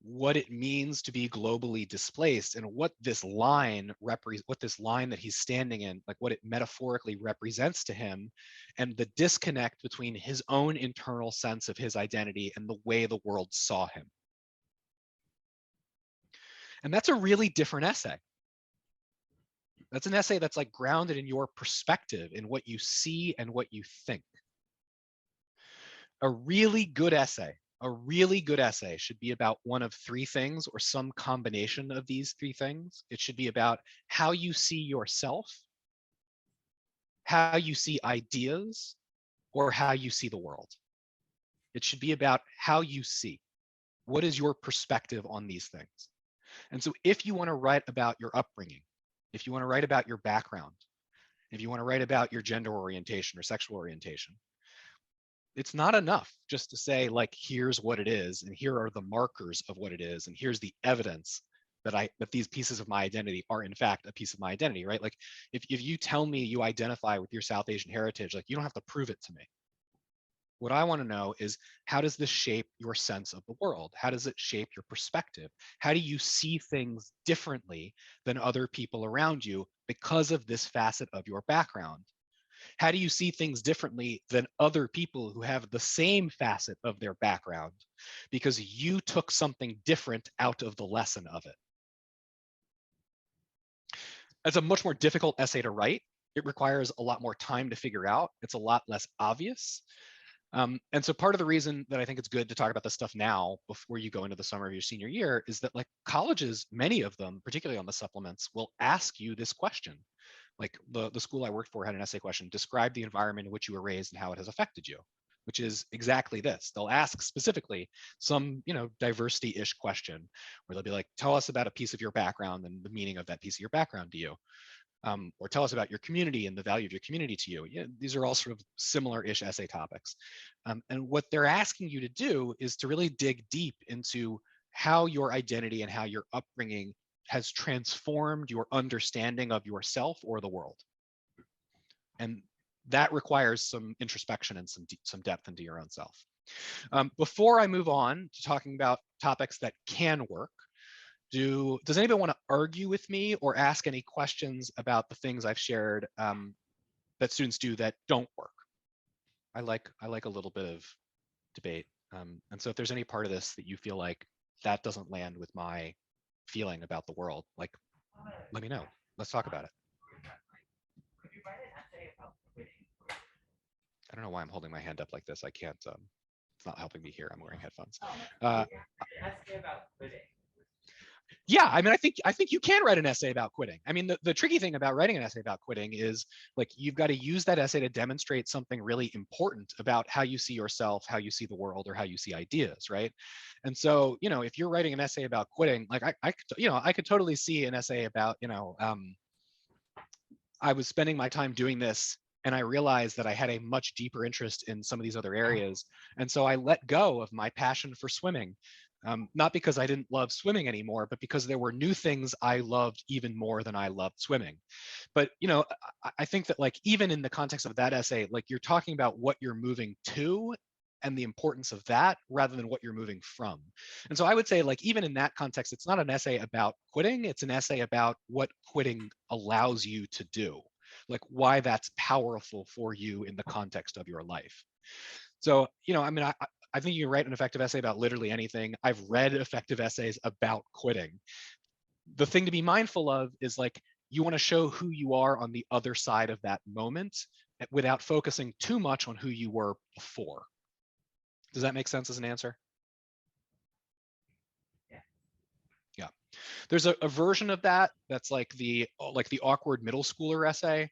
what it means to be globally displaced and what this line that he's standing in, like what it metaphorically represents to him, and the disconnect between his own internal sense of his identity and the way the world saw him. And that's a really different essay. That's an essay that's like grounded in your perspective, in what you see and what you think. A really good essay should be about one of three things or some combination of these three things. It should be about how you see yourself, how you see ideas, or how you see the world. It should be about how you see. What is your perspective on these things? And so if you want to write about your upbringing, if you want to write about your background, if you want to write about your gender orientation or sexual orientation, it's not enough just to say like, here's what it is, and here are the markers of what it is, and here's the evidence that these pieces of my identity are in fact a piece of my identity, right? Like if you tell me you identify with your South Asian heritage, like you don't have to prove it to me. What I want to know is, how does this shape your sense of the world? How does it shape your perspective? How do you see things differently than other people around you because of this facet of your background? How do you see things differently than other people who have the same facet of their background because you took something different out of the lesson of it? It's a much more difficult essay to write. It requires a lot more time to figure out. It's a lot less obvious. And so part of the reason that I think it's good to talk about this stuff now before you go into the summer of your senior year is that, like, colleges, many of them, particularly on the supplements, will ask you this question. Like the school I worked for had an essay question: describe the environment in which you were raised and how it has affected you, which is exactly this. They'll ask specifically some, diversity-ish question where they'll be like, tell us about a piece of your background and the meaning of that piece of your background to you. Or tell us about your community and the value of your community to you. Yeah, these are all sort of similar-ish essay topics. And what they're asking you to do is to really dig deep into how your identity and how your upbringing has transformed your understanding of yourself or the world. And that requires some introspection and some depth into your own self. Before I move on to talking about topics that can work, does anybody want to argue with me or ask any questions about the things I've shared that students do that don't work? I like a little bit of debate. And so if there's any part of this that you feel like that doesn't land with my feeling about the world, like, let me know. Let's talk about it. Could you write an essay about quitting? I don't know why I'm holding my hand up like this. I can't, it's not helping me hear. I'm wearing headphones. An essay about quitting. Yeah, I mean, I think you can write an essay about quitting. I mean, the tricky thing about writing an essay about quitting is, like, you've got to use that essay to demonstrate something really important about how you see yourself, how you see the world, or how you see ideas, right? And so, if you're writing an essay about quitting, like I could totally see an essay about, I was spending my time doing this and I realized that I had a much deeper interest in some of these other areas. And so I let go of my passion for swimming. Not because I didn't love swimming anymore, but because there were new things I loved even more than I loved swimming. But, I think that, like, even in the context of that essay, like, you're talking about what you're moving to and the importance of that rather than what you're moving from. And so I would say, like, even in that context, it's not an essay about quitting, it's an essay about what quitting allows you to do, like why that's powerful for you in the context of your life. So, I mean, I think you can write an effective essay about literally anything. I've read effective essays about quitting. The thing to be mindful of is, like, you want to show who you are on the other side of that moment without focusing too much on who you were before. Does that make sense as an answer? Yeah. Yeah. There's a version of that that's like the awkward middle schooler essay.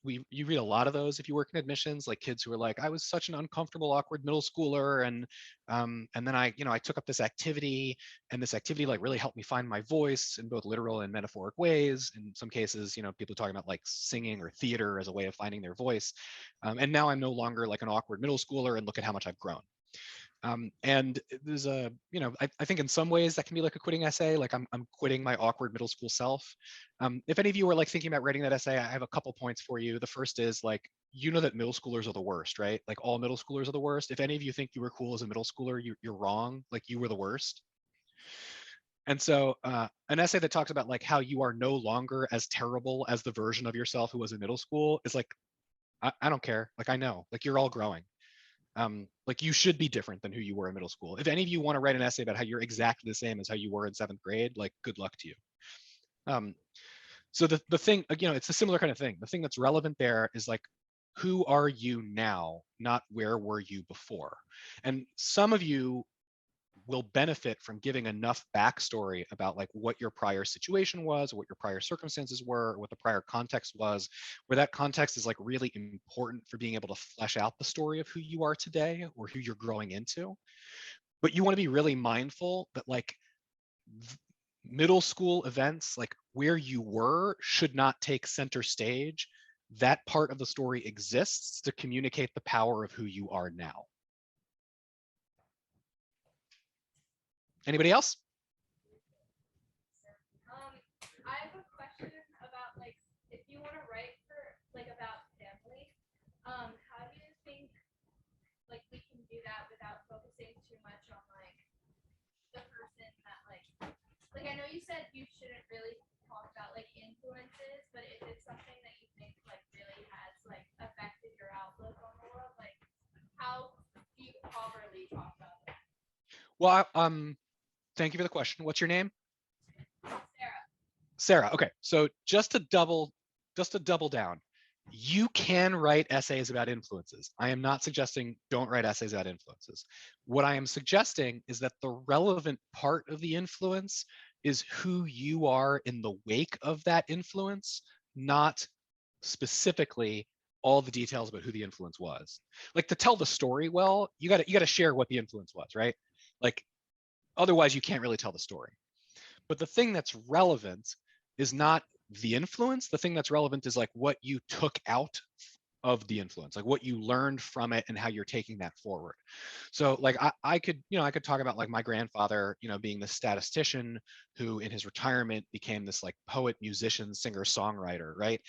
You read a lot of those if you work in admissions, like kids who are like, I was such an uncomfortable, awkward middle schooler, and then I took up this activity, and this activity, like, really helped me find my voice in both literal and metaphoric ways. In some cases, people talking about, like, singing or theater as a way of finding their voice. And now I'm no longer like an awkward middle schooler, and look at how much I've grown. And there's I think in some ways that can be like a quitting essay, like I'm quitting my awkward middle school self. If any of you are, like, thinking about writing that essay, I have a couple points for you. The first is, like, that middle schoolers are the worst, right? Like, all middle schoolers are the worst. If any of you think you were cool as a middle schooler, you're wrong. Like, you were the worst. And so an essay that talks about, like, how you are no longer as terrible as the version of yourself who was in middle school is like, I don't care. Like, I know, like, you're all growing. Like, you should be different than who you were in middle school. If any of you want to write an essay about how you're exactly the same as how you were in 7th grade, like, good luck to you. So the thing, it's a similar kind of thing. The thing that's relevant there is, like, who are you now, not where were you before? And some of you will benefit from giving enough backstory about, like, what your prior situation was, or what your prior circumstances were, or what the prior context was, where that context is, like, really important for being able to flesh out the story of who you are today or who you're growing into. But you want to be really mindful that, like, middle school events, like where you were, should not take center stage. That part of the story exists to communicate the power of who you are now. Anybody else? I have a question about, like, if you want to write for, like, about family, how do you think like we can do that without focusing too much on like the person that like I know you said you shouldn't really talk about like influences, but if it's something that you think like really has like affected your outlook on the world, like how do you properly talk about that? Well, thank you for the question. What's your name? Sarah. Sarah. Okay, so just to double down, you can write essays about influences. I am not suggesting don't write essays about influences. What I am suggesting is that the relevant part of the influence is who you are in the wake of that influence, not specifically all the details about who the influence was. Like to tell the story well, you got to share what the influence was, right? Like otherwise you can't really tell the story. But the thing that's relevant is not the influence. The thing that's relevant is like what you took out of the influence, like what you learned from it and how you're taking that forward. So like I could, I could talk about like my grandfather, being the statistician who in his retirement became this like poet, musician, singer, songwriter, right?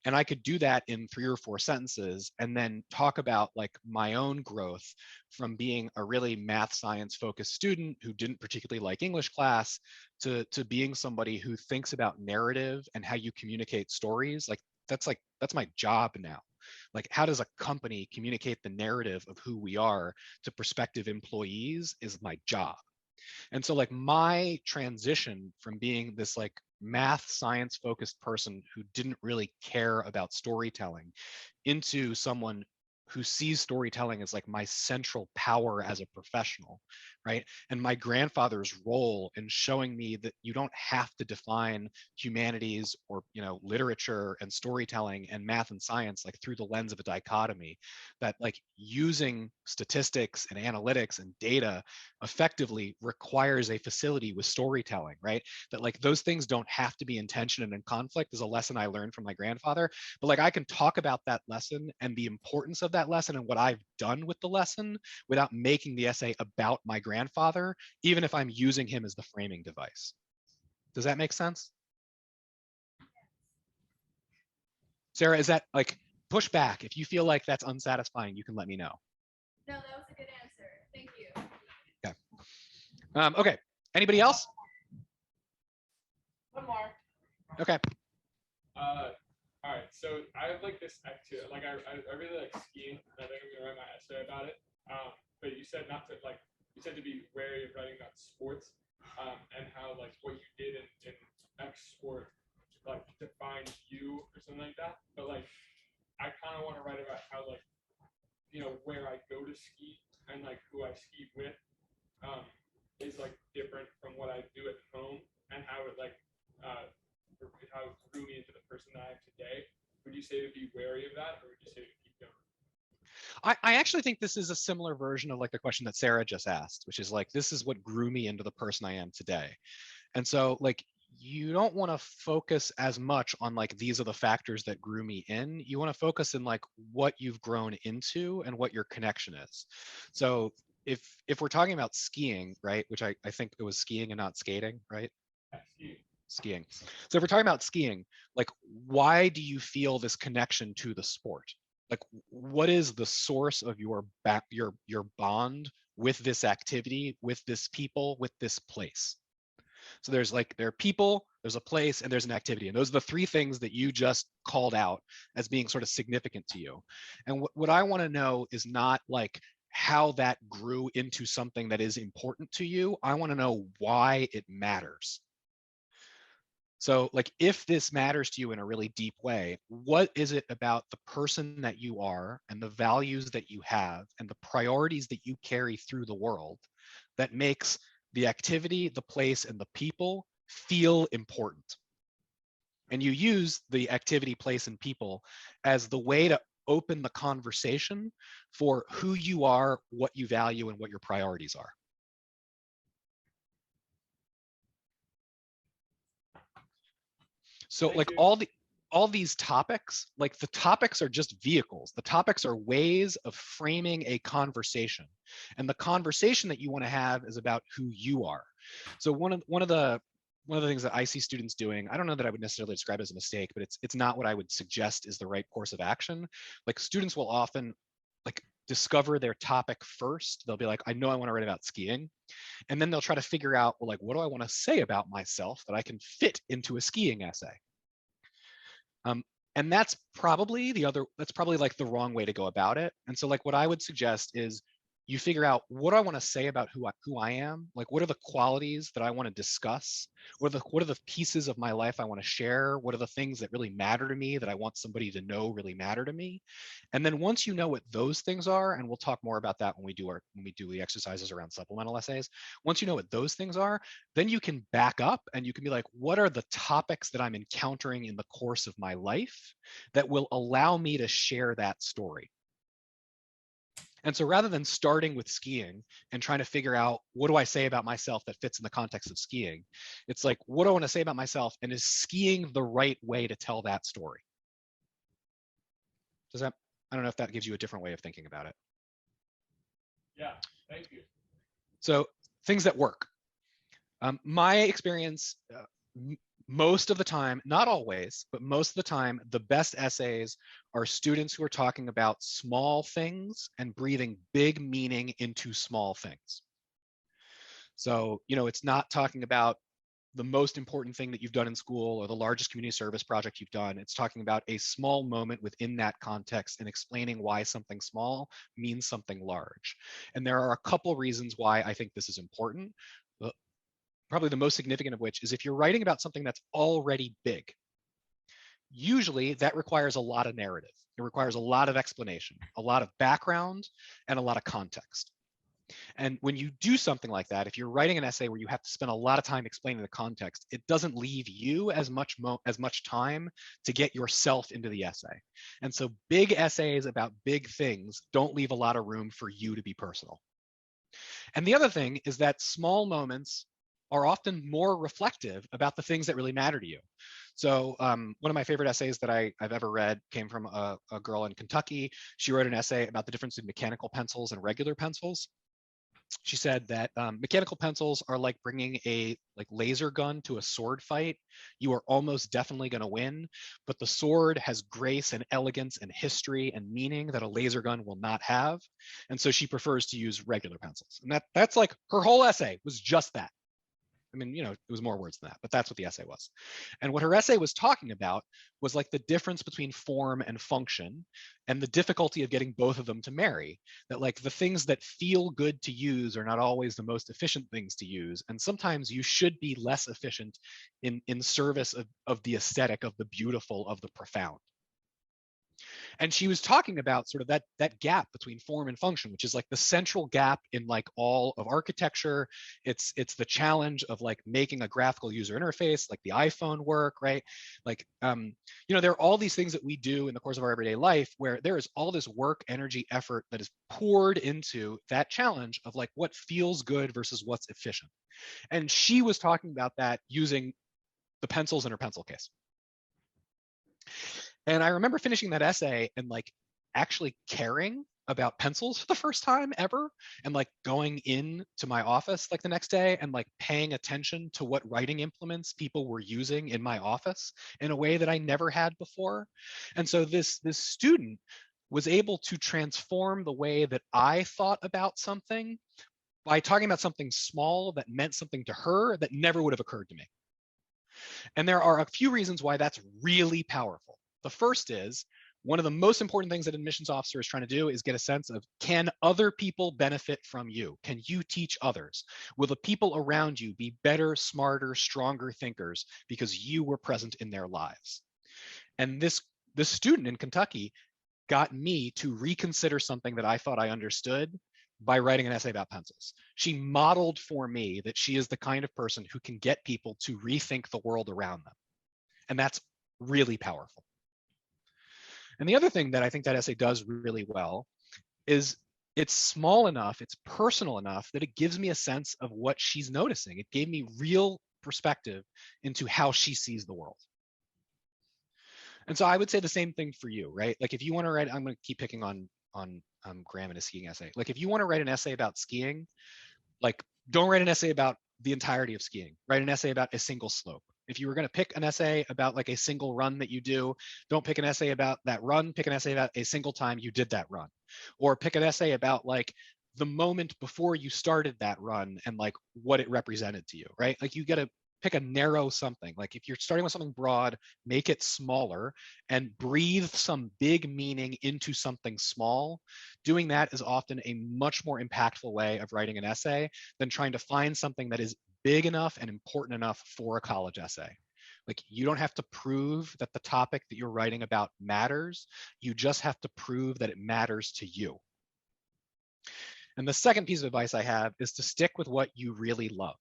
And I could do that in 3 or 4 sentences and then talk about like my own growth from being a really math science focused student who didn't particularly like English class to being somebody who thinks about narrative and how you communicate stories. That's my job now. Like how does a company communicate the narrative of who we are to prospective employees is my job. And so like my transition from being this like math science focused person who didn't really care about storytelling into someone who sees storytelling as like my central power as a professional, right? And my grandfather's role in showing me that you don't have to define humanities or literature and storytelling and math and science like through the lens of a dichotomy, that like using statistics and analytics and data effectively requires a facility with storytelling, right? That like those things don't have to be in tension and in conflict is a lesson I learned from my grandfather. But like I can talk about that lesson and the importance of that lesson and what I've done with the lesson without making the essay about my grandfather, even if I'm using him as the framing device. Does that make sense? Sarah, is that like push back? If you feel like that's unsatisfying, you can let me know. No, that was a good answer. Thank you. Okay. Anybody else? One more. Okay. All right. So I have like this activity. Like I really like skiing. And I think I'm gonna write my essay about it. But you said not to like. You said to be wary of writing about sports. And how like what you did in X sport like defined you or something like that. But like I kind of want to write about how like where I go to ski and like who I ski with is like different from what I do at home and how it like how it grew me into the person that I am today. Would you say to be wary of that, or would you say to keep going? I actually think this is a similar version of like the question that Sarah just asked, which is like, this is what grew me into the person I am today. And so like, you don't want to focus as much on like, these are the factors that grew me in. You want to focus in like what you've grown into and what your connection is. So if we're talking about skiing, right, which I think it was skiing and not skating, right? Skiing. So if we're talking about skiing, like why do you feel this connection to the sport? Like what is the source of your bond with this activity, with this people, with this place? So there are people, there's a place, and there's an activity. And those are the 3 things that you just called out as being sort of significant to you. And what I want to know is not like how that grew into something that is important to you. I want to know why it matters. So like if this matters to you in a really deep way, what is it about the person that you are and the values that you have and the priorities that you carry through the world that makes the activity, the place, and the people feel important? And you use the activity, place, and people as the way to open the conversation for who you are, what you value, and what your priorities are. So like all these topics, like the topics are just vehicles. The topics are ways of framing a conversation. And the conversation that you want to have is about who you are. So one of the things that I see students doing, I don't know that I would necessarily describe as a mistake, but it's not what I would suggest is the right course of action. Like students will often like discover their topic first. They'll be like, I know I want to write about skiing. And then they'll try to figure out, well, like, what do I want to say about myself that I can fit into a skiing essay? And that's probably like the wrong way to go about it. And so like what I would suggest is you figure out, what do I want to say about who I am? Like, what are the qualities that I want to discuss? What are the pieces of my life I want to share? What are the things that really matter to me that I want somebody to know really matter to me? And then once you know what those things are, and we'll talk more about that when we do the exercises around supplemental essays. Once you know what those things are, then you can back up and you can be like, what are the topics that I'm encountering in the course of my life that will allow me to share that story? And so rather than starting with skiing and trying to figure out, what do I say about myself that fits in the context of skiing? It's like, what do I want to say about myself? And is skiing the right way to tell that story? I don't know if that gives you a different way of thinking about it. Yeah, thank you. So things that work. My experience, most of the time, not always, but most of the time, the best essays are students who are talking about small things and breathing big meaning into small things. So, it's not talking about the most important thing that you've done in school or the largest community service project you've done. It's talking about a small moment within that context and explaining why something small means something large. And there are a couple reasons why I think this is important. Probably the most significant of which is, if you're writing about something that's already big, usually that requires a lot of narrative. It requires a lot of explanation, a lot of background, and a lot of context. And when you do something like that, if you're writing an essay where you have to spend a lot of time explaining the context, it doesn't leave you as much time to get yourself into the essay. And so big essays about big things don't leave a lot of room for you to be personal. And the other thing is that small moments are often more reflective about the things that really matter to you. So one of my favorite essays that I've ever read came from a girl in Kentucky. She wrote an essay about the difference in mechanical pencils and regular pencils. She said that mechanical pencils are like bringing a laser gun to a sword fight. You are almost definitely going to win, but the sword has grace and elegance and history and meaning that a laser gun will not have. And so she prefers to use regular pencils. And that's like her whole essay was just that. I mean, it was more words than that, but that's what the essay was. And what her essay was talking about was like the difference between form and function and the difficulty of getting both of them to marry. That like the things that feel good to use are not always the most efficient things to use. And sometimes you should be less efficient in service of the aesthetic, of the beautiful, of the profound. And she was talking about sort of that gap between form and function, which is like the central gap in like all of architecture. It's the challenge of like making a graphical user interface, like the iPhone work, right? Like, there are all these things that we do in the course of our everyday life where there is all this work, energy, effort that is poured into that challenge of like what feels good versus what's efficient. And she was talking about that using the pencils in her pencil case. And I remember finishing that essay and like actually caring about pencils for the first time ever, and like going into my office like the next day and like paying attention to what writing implements people were using in my office in a way that I never had before. And so this student was able to transform the way that I thought about something by talking about something small that meant something to her that never would have occurred to me. And there are a few reasons why that's really powerful. The first is, one of the most important things that an admissions officer is trying to do is get a sense of, can other people benefit from you? Can you teach others? Will the people around you be better, smarter, stronger thinkers because you were present in their lives? And this student in Kentucky got me to reconsider something that I thought I understood by writing an essay about pencils. She modeled for me that she is the kind of person who can get people to rethink the world around them. And that's really powerful. And the other thing that I think that essay does really well is it's small enough, it's personal enough that it gives me a sense of what she's noticing. It gave me real perspective into how she sees the world. And so I would say the same thing for you, right? Like if you want to write, I'm going to keep picking on Graham in a skiing essay. Like if you want to write an essay about skiing, like don't write an essay about the entirety of skiing. Write an essay about a single slope. If you were going to pick an essay about like a single run that you do, don't pick an essay about that run, pick an essay about a single time you did that run. Or pick an essay about like the moment before you started that run and like what it represented to you, right? Like you got to pick a narrow something. Like if you're starting with something broad, make it smaller and breathe some big meaning into something small. Doing that is often a much more impactful way of writing an essay than trying to find something that is big enough and important enough for a college essay. Like you don't have to prove that the topic that you're writing about matters. You just have to prove that it matters to you. And the second piece of advice I have is to stick with what you really love.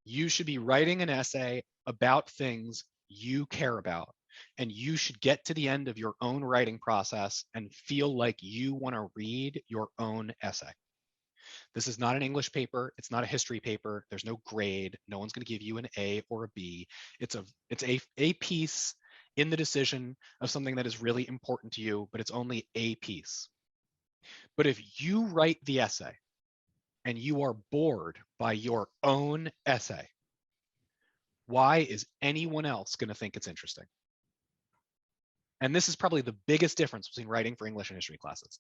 You should be writing an essay about things you care about. And you should get to the end of your own writing process and feel like you want to read your own essay. This is not an English paper. It's not a history paper. There's no grade. No one's going to give you an A or a B. It's a piece in the decision of something that is really important to you, but it's only a piece. But if you write the essay and you are bored by your own essay, why is anyone else going to think it's interesting? And this is probably the biggest difference between writing for English and history classes.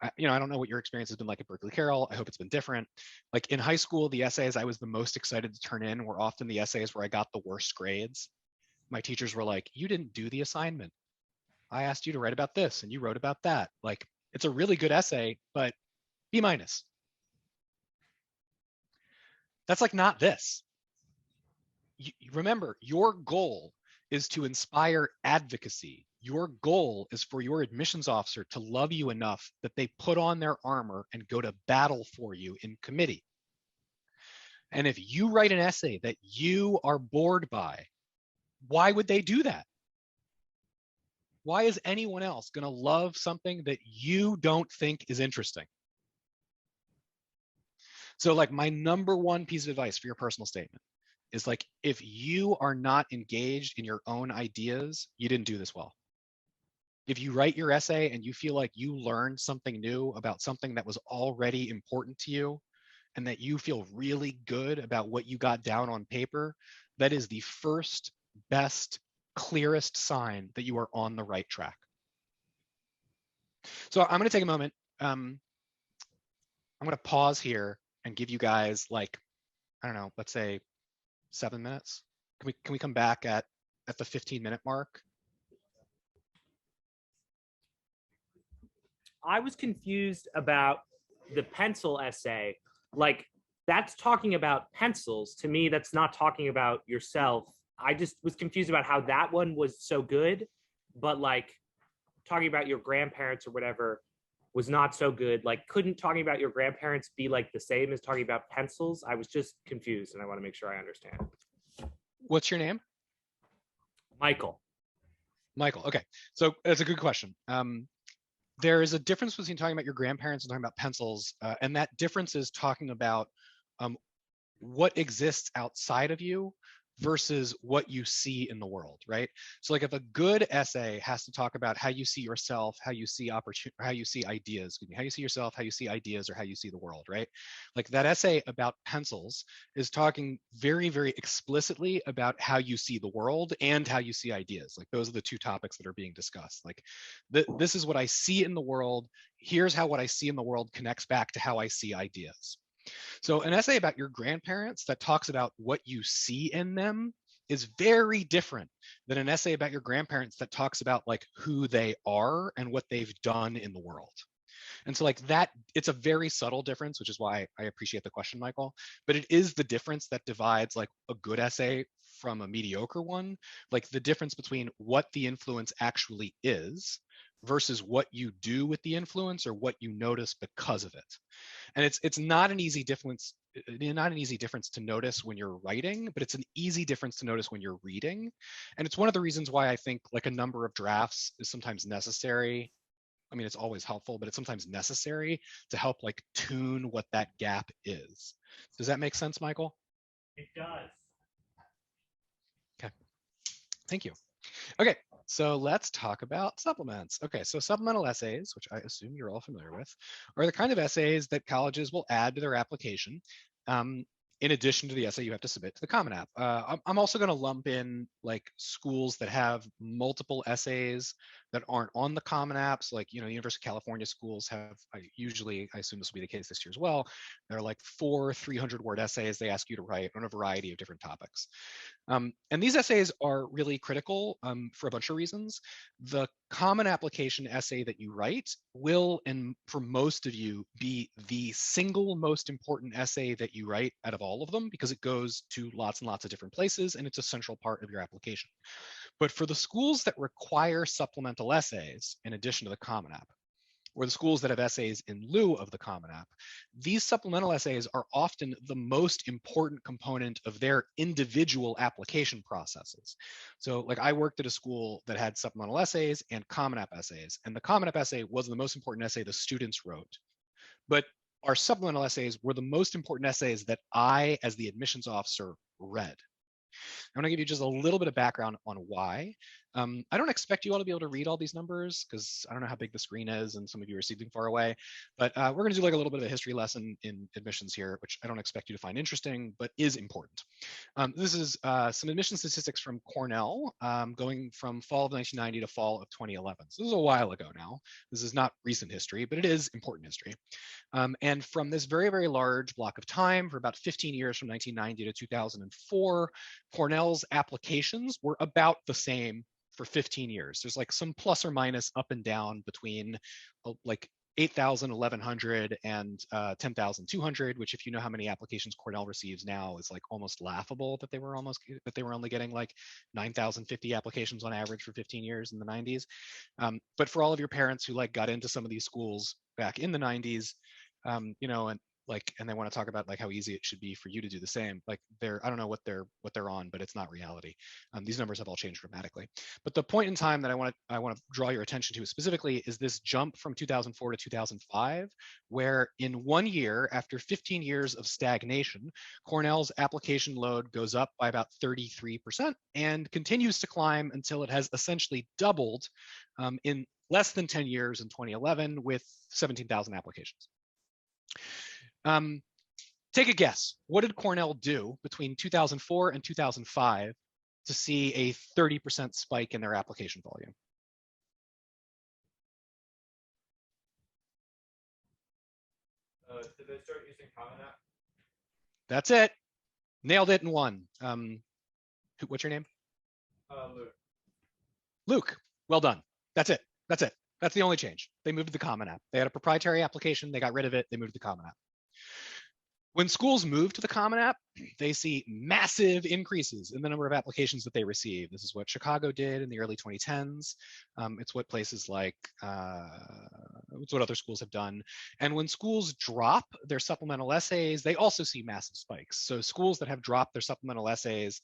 I don't know what your experience has been like at Berkeley Carroll. I hope it's been different. Like in high school, the essays I was the most excited to turn in were often the essays where I got the worst grades. My teachers were like, you didn't do the assignment. I asked you to write about this and you wrote about that. Like, it's a really good essay, but B-. That's like not this. Remember, your goal is to inspire advocacy. Your goal is for your admissions officer to love you enough that they put on their armor and go to battle for you in committee. And if you write an essay that you are bored by, why would they do that? Why is anyone else going to love something that you don't think is interesting? So like my number one piece of advice for your personal statement is like, if you are not engaged in your own ideas, you didn't do this well. If you write your essay and you feel like you learned something new about something that was already important to you, and that you feel really good about what you got down on paper, that is the first, best, clearest sign that you are on the right track. So I'm going to take a moment. I'm going to pause here and give you guys like, I don't know, let's say 7 minutes. Can we come back at the 15-minute mark? I was confused about the pencil essay. Like, that's talking about pencils. To me, that's not talking about yourself. I just was confused about how that one was so good, but like talking about your grandparents or whatever was not so good. Like, couldn't talking about your grandparents be like the same as talking about pencils? I was just confused, and I want to make sure I understand. What's your name? Michael. Michael. Okay, so that's a good question. There is a difference between talking about your grandparents and talking about pencils, and that difference is talking about what exists outside of you versus what you see in the world, right? So like if a good essay has to talk about how you see yourself, how you see opportunity, how you see ideas, how you see yourself, how you see ideas, or how you see the world, right? Like that essay about pencils is talking very, very explicitly about how you see the world and how you see ideas. Like those are the two topics that are being discussed. Like this is what I see in the world. Here's how what I see in the world connects back to how I see ideas. So an essay about your grandparents that talks about what you see in them is very different than an essay about your grandparents that talks about like who they are and what they've done in the world. And so like that, it's a very subtle difference, which is why I appreciate the question, Michael, but it is the difference that divides like a good essay from a mediocre one, like the difference between what the influence actually is versus what you do with the influence or what you notice because of it. And it's not an easy difference, to notice when you're writing, but it's an easy difference to notice when you're reading. And it's one of the reasons why I think like a number of drafts is sometimes necessary. I mean, it's always helpful, but it's sometimes necessary to help like tune what that gap is. Does that make sense, Michael? It does. Okay, thank you. Okay, so let's talk about supplements. Okay, so supplemental essays, which I assume you're all familiar with, are the kind of essays that colleges will add to their application. in addition to the essay you have to submit to the Common App. I'm also going to lump in like schools that have multiple essays that aren't on the Common Apps, like, University of California schools have, usually, I assume this will be the case this year as well, they're like 4 300-word essays they ask you to write on a variety of different topics. And these essays are really critical for a bunch of reasons. The common application essay that you write will, and for most of you, be the single most important essay that you write out of all of them, because it goes to lots and lots of different places and it's a central part of your application. But for the schools that require supplemental essays in addition to the Common App, or the schools that have essays in lieu of the Common App, these supplemental essays are often the most important component of their individual application processes. So like I worked at a school that had supplemental essays and Common App essays, and the Common App essay was the most important essay the students wrote. But our supplemental essays were the most important essays that I, as the admissions officer, read. I'm going to give you just a little bit of background on why. I don't expect you all to be able to read all these numbers because I don't know how big the screen is and some of you are sitting far away, but we're going to do like a little bit of a history lesson in admissions here, which I don't expect you to find interesting, but is important. This is some admission statistics from Cornell going from fall of 1990 to fall of 2011. So this is a while ago now. This is not recent history, but it is important history. And from this very, very large block of time, for about 15 years from 1990 to 2004, Cornell's applications were about the same for 15 years. There's like some plus or minus up and down between like 8,000, 1,100, and 10,200, which if you know how many applications Cornell receives now is like almost laughable that they were only getting like 9,050 applications on average for 15 years in the 90s. But for all of your parents who like got into some of these schools back in the 90s, and they want to talk about like how easy it should be for you to do the same. Like I don't know what they're on, but it's not reality. These numbers have all changed dramatically. But the point in time that I want to draw your attention to specifically is this jump from 2004 to 2005, where in 1 year, after 15 years of stagnation, Cornell's application load goes up by about 33% and continues to climb until it has essentially doubled in less than 10 years in 2011 with 17,000 applications. Take a guess. What did Cornell do between 2004 and 2005 to see a 30% spike in their application volume? Did they start using Common App? That's it. Nailed it in one. What's your name? Luke. Luke. Well done. That's it. That's the only change. They moved to the Common App. They had a proprietary application. They got rid of it. They moved to the Common App. When schools move to the Common App, they see massive increases in the number of applications that they receive. This is what Chicago did in the early 2010s. It's what places like, it's what other schools have done. And when schools drop their supplemental essays, they also see massive spikes. So schools that have dropped their supplemental essays,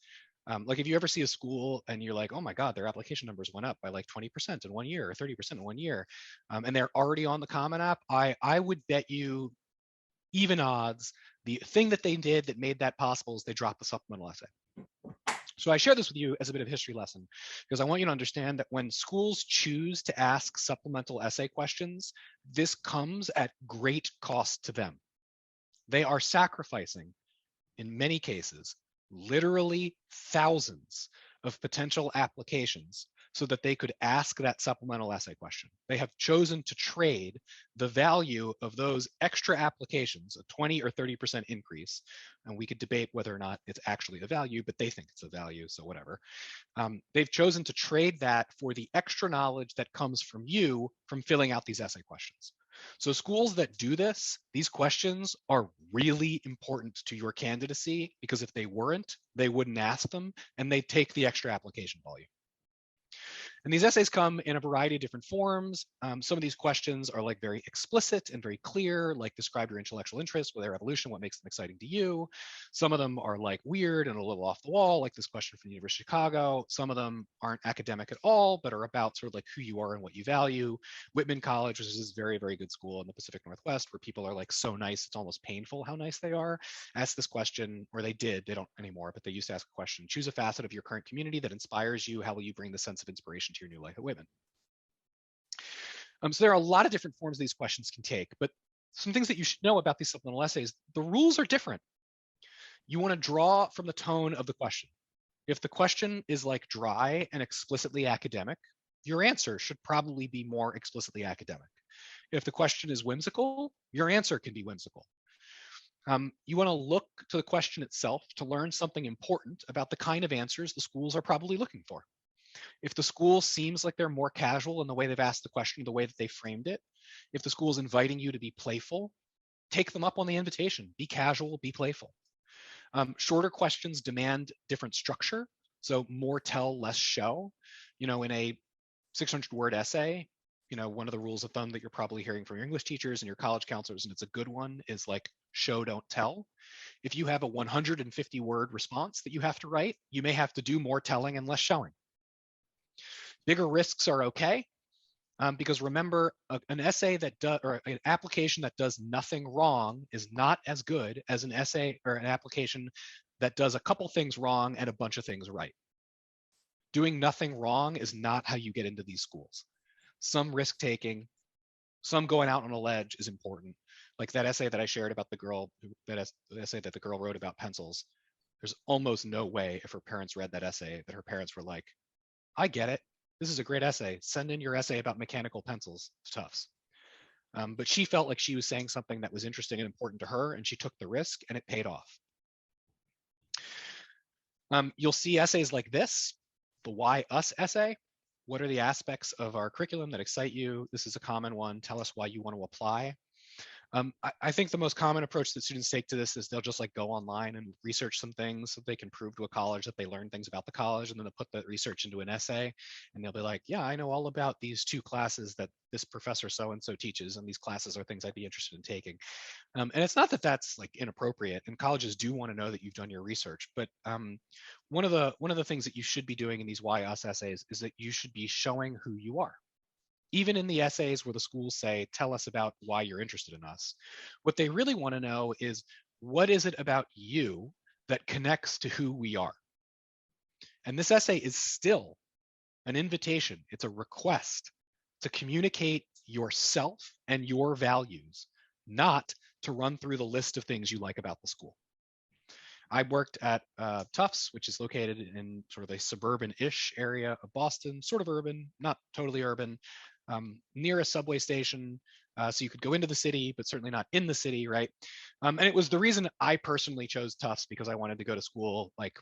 like if you ever see a school and you're like, oh my God, their application numbers went up by like 20% in 1 year or 30% in 1 year, and they're already on the Common App, I would bet you even odds, the thing that they did that made that possible is they dropped the supplemental essay. So I share this with you as a bit of a history lesson, because I want you to understand that when schools choose to ask supplemental essay questions, this comes at great cost to them. They are sacrificing, in many cases, literally thousands of potential applications so that they could ask that supplemental essay question. They have chosen to trade the value of those extra applications, a 20 or 30% increase, and we could debate whether or not it's actually a value, but they think it's a value, so whatever. They've chosen to trade that for the extra knowledge that comes from you from filling out these essay questions. So schools that do this, these questions are really important to your candidacy, because if they weren't, they wouldn't ask them and they take the extra application volume. And these essays come in a variety of different forms. Some of these questions are like very explicit and very clear, like describe your intellectual interests with their evolution, what makes them exciting to you. Some of them are like weird and a little off the wall, like this question from the University of Chicago. Some of them aren't academic at all, but are about sort of like who you are and what you value. Whitman College, which is this very, very good school in the Pacific Northwest, where people are like so nice, it's almost painful how nice they are, asked this question, or they don't anymore, but they used to ask a question: choose a facet of your current community that inspires you. How will you bring the sense of inspiration to your new life at Whitman? So there are a lot of different forms these questions can take, but some things that you should know about these supplemental essays: the rules are different. You want to draw from the tone of the question. If the question is like dry and explicitly academic, your answer should probably be more explicitly academic. If the question is whimsical, your answer can be whimsical. You want to look to the question itself to learn something important about the kind of answers the schools are probably looking for. If the school seems like they're more casual in the way they've asked the question, the way that they framed it, if the school is inviting you to be playful, take them up on the invitation. Be casual, be playful. Shorter questions demand different structure. So more tell, less show. In a 600-word essay, one of the rules of thumb that you're probably hearing from your English teachers and your college counselors, and it's a good one, is like show, don't tell. If you have a 150-word response that you have to write, you may have to do more telling and less showing. Bigger risks are okay, because remember, an essay that does, or an application that does nothing wrong is not as good as an essay or an application that does a couple things wrong and a bunch of things right. Doing nothing wrong is not how you get into these schools. Some risk taking, some going out on a ledge is important. Like that essay that I shared about the girl, the essay that the girl wrote about pencils. There's almost no way if her parents read that essay that her parents were like, I get it. This is a great essay. Send in your essay about mechanical pencils to Tufts. But she felt like she was saying something that was interesting and important to her, and she took the risk, and it paid off. You'll see essays like this, the Why Us essay. What are the aspects of our curriculum that excite you? This is a common one. Tell us why you want to apply. I think the most common approach that students take to this is they'll just like go online and research some things so they can prove to a college that they learned things about the college, and then they'll put that research into an essay, and they'll be like, yeah, I know all about these 2 classes that this professor so-and-so teaches, and these classes are things I'd be interested in taking. And it's not that that's like inappropriate, and colleges do want to know that you've done your research, but one of the things that you should be doing in these Why Us essays is that you should be showing who you are. Even in the essays where the schools say, tell us about why you're interested in us, what they really want to know is, what is it about you that connects to who we are? And this essay is still an invitation. It's a request to communicate yourself and your values, not to run through the list of things you like about the school. I worked at Tufts, which is located in sort of a suburban-ish area of Boston, sort of urban, not totally urban, near a subway station. So you could go into the city, but certainly not in the city, right? And it was the reason I personally chose Tufts, because I wanted to go to school like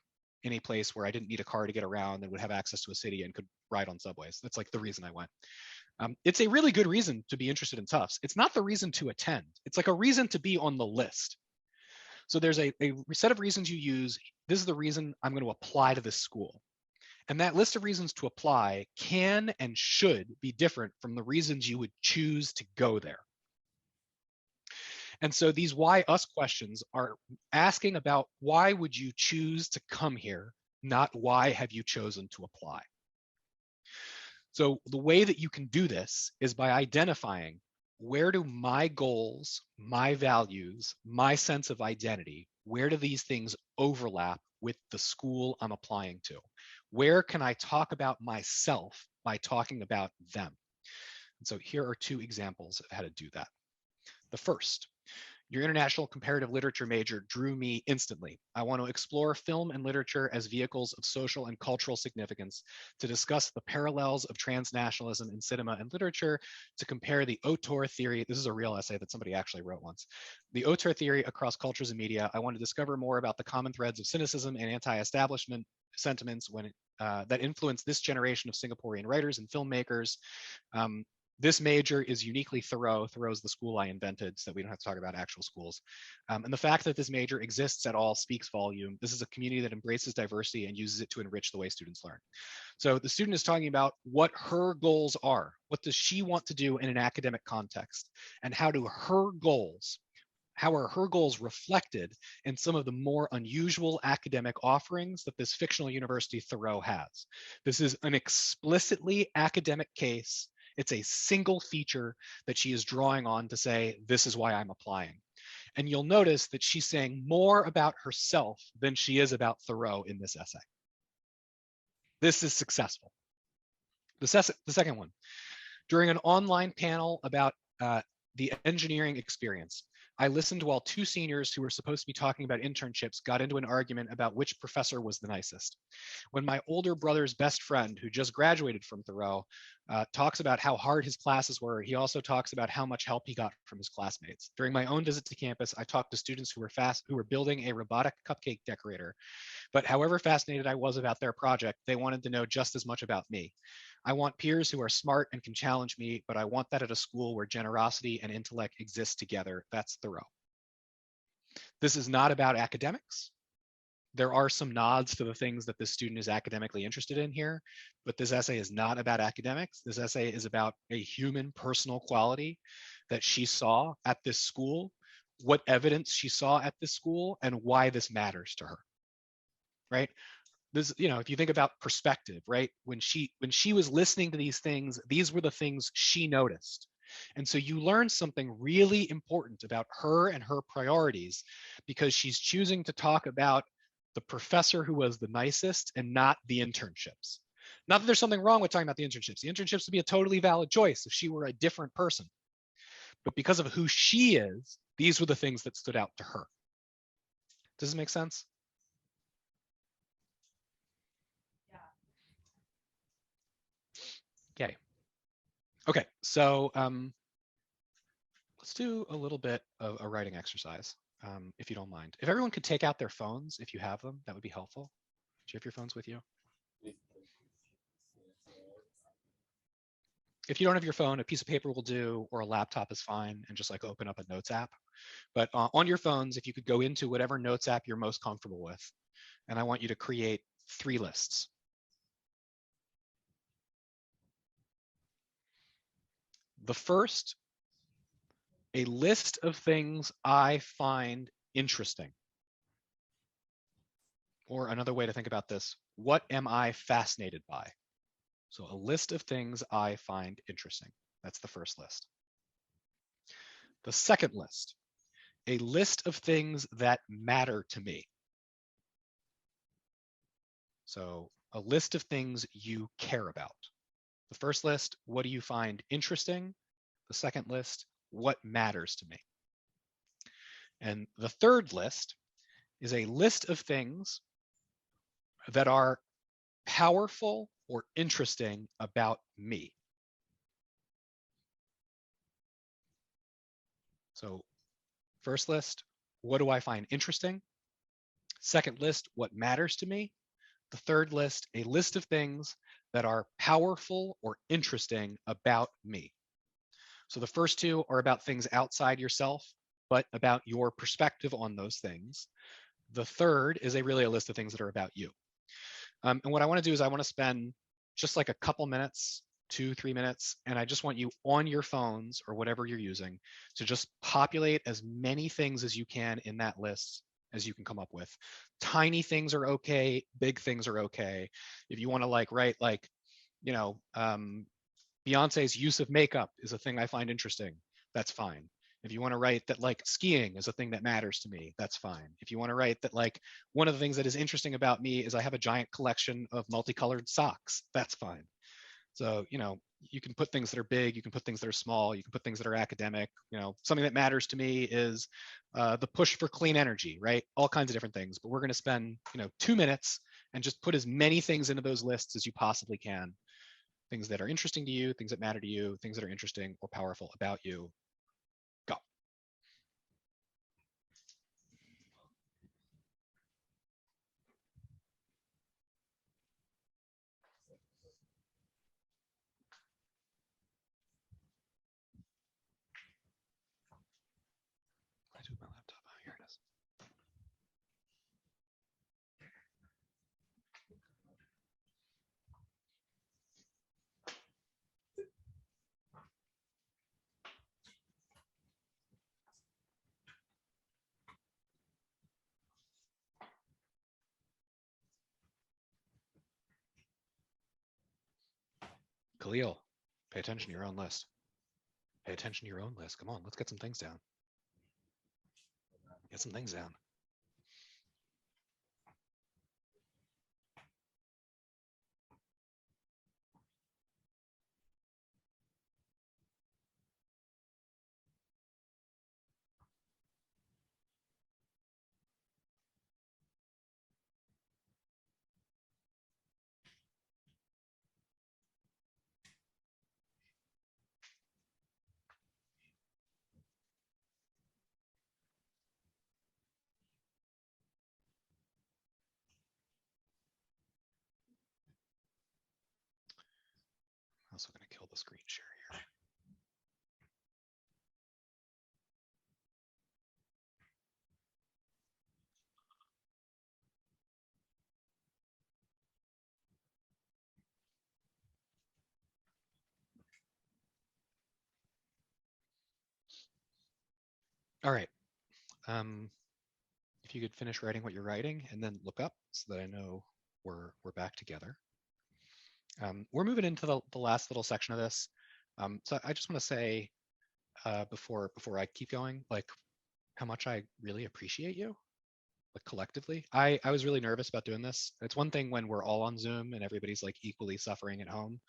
any place where I didn't need a car to get around and would have access to a city and could ride on subways. That's like the reason I went. It's a really good reason to be interested in Tufts. It's not the reason to attend. It's like a reason to be on the list. So there's a set of reasons you use. This is the reason I'm going to apply to this school. And that list of reasons to apply can and should be different from the reasons you would choose to go there. And so these Why Us questions are asking about why would you choose to come here, not why have you chosen to apply. So the way that you can do this is by identifying, where do my goals, my values, my sense of identity, where do these things overlap with the school I'm applying to? Where can I talk about myself by talking about them? And so here are 2 examples of how to do that. The first, your international comparative literature major drew me instantly. I want to explore film and literature as vehicles of social and cultural significance, to discuss the parallels of transnationalism in cinema and literature, to compare the auteur theory. This is a real essay that somebody actually wrote once. The auteur theory across cultures and media. I want to discover more about the common threads of cynicism and anti-establishment sentiments that influence this generation of Singaporean writers and filmmakers. This major is uniquely Thoreau. Thoreau is the school I invented, so we don't have to talk about actual schools. And the fact that this major exists at all speaks volume. This is a community that embraces diversity and uses it to enrich the way students learn. So the student is talking about what her goals are. What does she want to do in an academic context? And how are her goals reflected in some of the more unusual academic offerings that this fictional university Thoreau has? This is an explicitly academic case. It's a single feature that she is drawing on to say, this is why I'm applying. And you'll notice that she's saying more about herself than she is about Thoreau in this essay. This is successful. The second one, during an online panel about the engineering experience, I listened while two seniors who were supposed to be talking about internships got into an argument about which professor was the nicest. When my older brother's best friend, who just graduated from Thoreau, talks about how hard his classes were, he also talks about how much help he got from his classmates. During my own visit to campus, I talked to students who were building a robotic cupcake decorator. But however fascinated I was about their project, they wanted to know just as much about me. I want peers who are smart and can challenge me, but I want that at a school where generosity and intellect exist together. That's Thoreau. This is not about academics. There are some nods to the things that this student is academically interested in here, but this essay is not about academics. This essay is about a human personal quality that she saw at this school, what evidence she saw at this school, and why this matters to her, right? This, if you think about perspective, right? When she was listening to these things, these were the things she noticed. And so you learn something really important about her and her priorities because she's choosing to talk about the professor who was the nicest and not the internships. Not that there's something wrong with talking about the internships. The internships would be a totally valid choice if she were a different person. But because of who she is, these were the things that stood out to her. Does this make sense? Okay. Okay, so let's do a little bit of a writing exercise, if you don't mind. If everyone could take out their phones, if you have them, that would be helpful. Do you have your phones with you? If you don't have your phone, a piece of paper will do, or a laptop is fine, and just like open up a notes app. But on your phones, if you could go into whatever notes app you're most comfortable with, and I want you to create 3 lists. The first, a list of things I find interesting. Or another way to think about this, what am I fascinated by? So a list of things I find interesting. That's the first list. The second list, a list of things that matter to me. So a list of things you care about. The first list, what do you find interesting? The second list, what matters to me? And the third list is a list of things that are powerful or interesting about me. So first list, what do I find interesting? Second list, what matters to me? The third list, a list of things that are powerful or interesting about me. So the first 2 are about things outside yourself, but about your perspective on those things. The third is really a list of things that are about you. And what I want to do is I want to spend just like a couple minutes, 2-3 minutes, and I just want you on your phones or whatever you're using to just populate as many things as you can in that list as you can come up with. Tiny things are okay, big things are okay. If you want to write Beyonce's use of makeup is a thing I find interesting, that's fine. If you want to write that skiing is a thing that matters to me, that's fine. If you want to write that one of the things that is interesting about me is I have a giant collection of multicolored socks, that's fine. So, you can put things that are big, you can put things that are small, you can put things that are academic. Something that matters to me is the push for clean energy, right? All kinds of different things. But we're going to spend, 2 minutes and just put as many things into those lists as you possibly can. Things that are interesting to you, things that matter to you, things that are interesting or powerful about you. Go. I do my laptop. Oh, here it is. Khalil, pay attention to your own list. Pay attention to your own list. Come on, let's get some things down. Get some things down. also going to kill the screen share here. All right. If you could finish writing what you're writing and then look up so that I know we're back together. We're moving into the last little section of this. So I just want to say before I keep going, like how much I really appreciate you, like collectively. I was really nervous about doing this. It's one thing when we're all on Zoom and everybody's like equally suffering at home.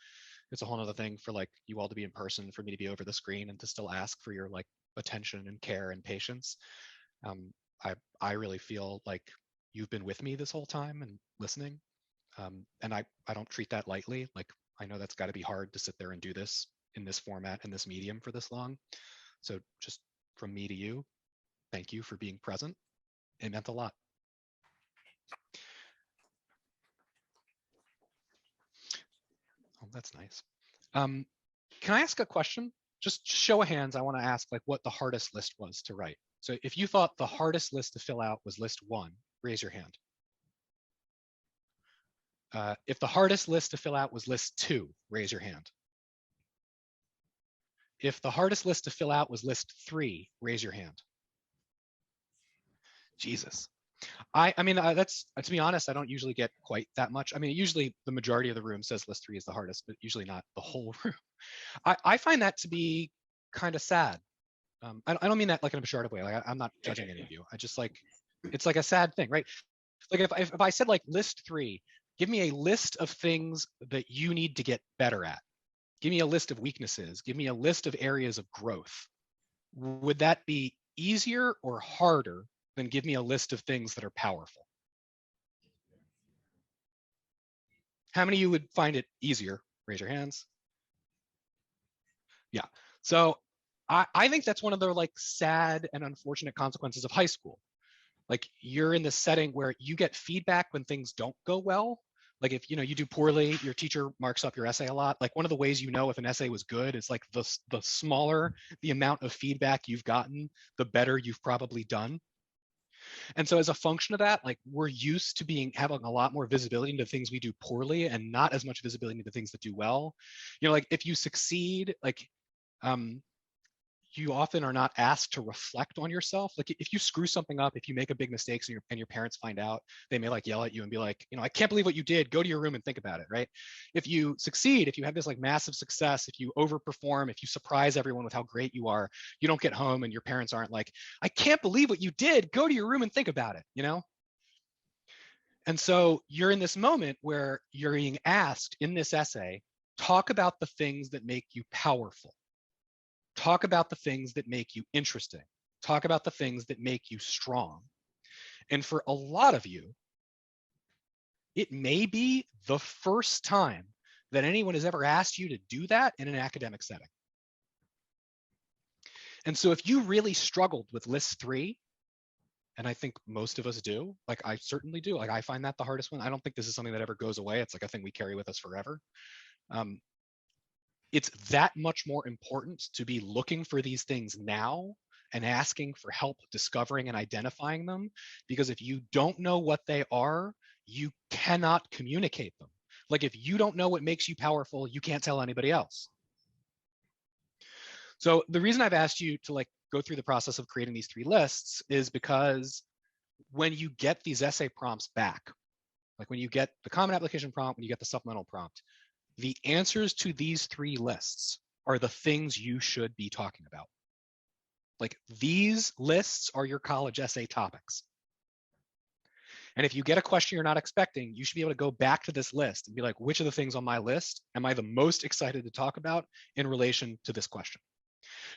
It's a whole other thing for like you all to be in person, for me to be over the screen and to still ask for your like attention and care and patience. I really feel like you've been with me this whole time and listening. And I don't treat that lightly. Like I know that's got to be hard to sit there and do this in this format and this medium for this long. So just from me to you, thank you for being present. It meant a lot. Oh, that's nice. Can I ask a question? Just show of hands, I want to ask like what the hardest list was to write. So if you thought the hardest list to fill out was list 1, raise your hand. If the hardest list to fill out was list 2, raise your hand. If the hardest list to fill out was list 3, raise your hand. Jesus. I mean, that's, to be honest, I don't usually get quite that much. I mean, usually the majority of the room says list 3 is the hardest, but usually not the whole room. I find that to be kind of sad. I don't mean that like in a pejorative way. Like I'm not judging any of you. I just like, it's like a sad thing, right? Like if I said like list 3, give me a list of things that you need to get better at. Give me a list of weaknesses. Give me a list of areas of growth. Would that be easier or harder than give me a list of things that are powerful? How many of you would find it easier? Raise your hands. Yeah. So I think that's one of the like sad and unfortunate consequences of high school. Like you're in this setting where you get feedback when things don't go well. Like if you do poorly, your teacher marks up your essay a lot. Like one of the ways you know if an essay was good is like the smaller the amount of feedback you've gotten, the better you've probably done. And so as a function of that, like we're used to having a lot more visibility into things we do poorly and not as much visibility into things that do well. Like if you succeed, like you often are not asked to reflect on yourself. Like if you screw something up, if you make a big mistake and your parents find out, they may like yell at you and be like, I can't believe what you did. Go to your room and think about it, right? If you succeed, if you have this like massive success, if you overperform, if you surprise everyone with how great you are, you don't get home and your parents aren't like, I can't believe what you did. Go to your room and think about it, And so you're in this moment where you're being asked in this essay, talk about the things that make you powerful. Talk about the things that make you interesting. Talk about the things that make you strong. And for a lot of you, it may be the first time that anyone has ever asked you to do that in an academic setting. And so if you really struggled with list 3, and I think most of us do, like I certainly do, like I find that the hardest one. I don't think this is something that ever goes away. It's like a thing we carry with us forever. It's that much more important to be looking for these things now and asking for help discovering and identifying them, because if you don't know what they are, you cannot communicate them. Like if you don't know what makes you powerful, you can't tell anybody else. So the reason I've asked you to like go through the process of creating these 3 lists is because when you get these essay prompts back, like when you get the common application prompt, when you get the supplemental prompt, the answers to these 3 lists are the things you should be talking about. Like these lists are your college essay topics. And if you get a question you're not expecting, you should be able to go back to this list and be like, which of the things on my list am I the most excited to talk about in relation to this question?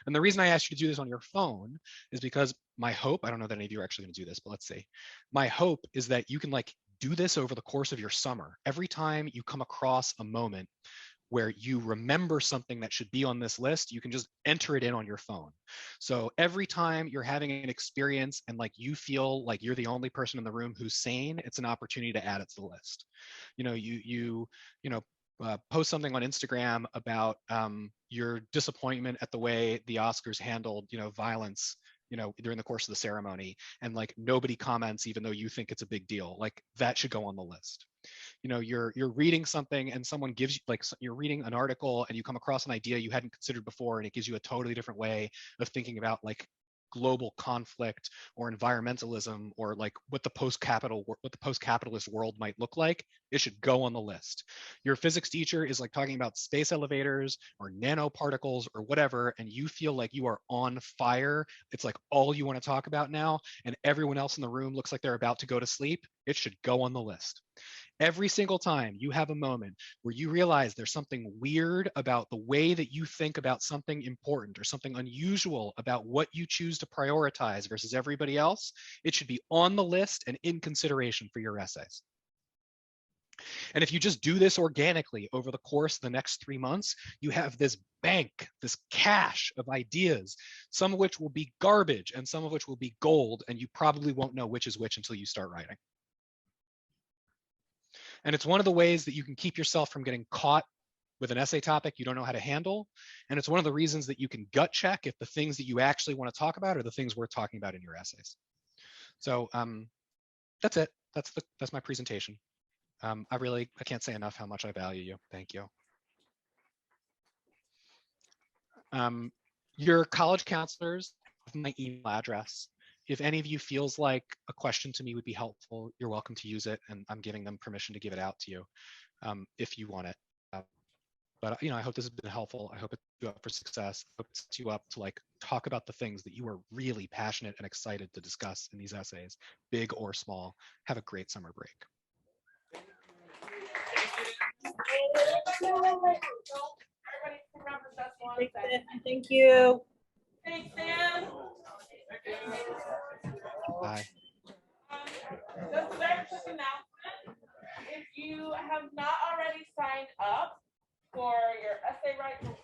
And the reason I asked you to do this on your phone is because my hope, I don't know that any of you are actually going to do this, but let's see. My hope is that you can like do this over the course of your summer. Every time you come across a moment where you remember something that should be on this list, you can just enter it in on your phone. So every time you're having an experience and like you feel like you're the only person in the room who's sane, it's an opportunity to add it to the list. post something on Instagram about your disappointment at the way the Oscars handled, violence, during the course of the ceremony, and like nobody comments, even though you think it's a big deal, like that should go on the list. You're reading something and someone gives you, like, you're reading an article and you come across an idea you hadn't considered before, and it gives you a totally different way of thinking about like global conflict or environmentalism, or like what the post-capitalist world might look like. It should go on the list. Your physics teacher is like talking about space elevators or nanoparticles or whatever, and you feel like you are on fire. It's like all you want to talk about now, and everyone else in the room looks like they're about to go to sleep. It should go on the list. Every single time you have a moment where you realize there's something weird about the way that you think about something important, or something unusual about what you choose to prioritize versus everybody else, it should be on the list and in consideration for your essays. And if you just do this organically over the course of the next 3 months, you have this bank, this cache of ideas, some of which will be garbage and some of which will be gold, and you probably won't know which is which until you start writing. And it's one of the ways that you can keep yourself from getting caught with an essay topic you don't know how to handle. And it's one of the reasons that you can gut check if the things that you actually want to talk about are the things worth talking about in your essays. So that's it. That's my presentation. I can't say enough how much I value you. Thank you. Your college counselors have my email address. If any of you feels like a question to me would be helpful, you're welcome to use it, and I'm giving them permission to give it out to you if you want it. But I hope this has been helpful. I hope it sets you up for success. I hope it sets you up to like talk about the things that you are really passionate and excited to discuss in these essays, big or small. Have a great summer break. Thank you. Thanks, Sam. Bye. Just a very quick announcement. If you have not already signed up for your essay writing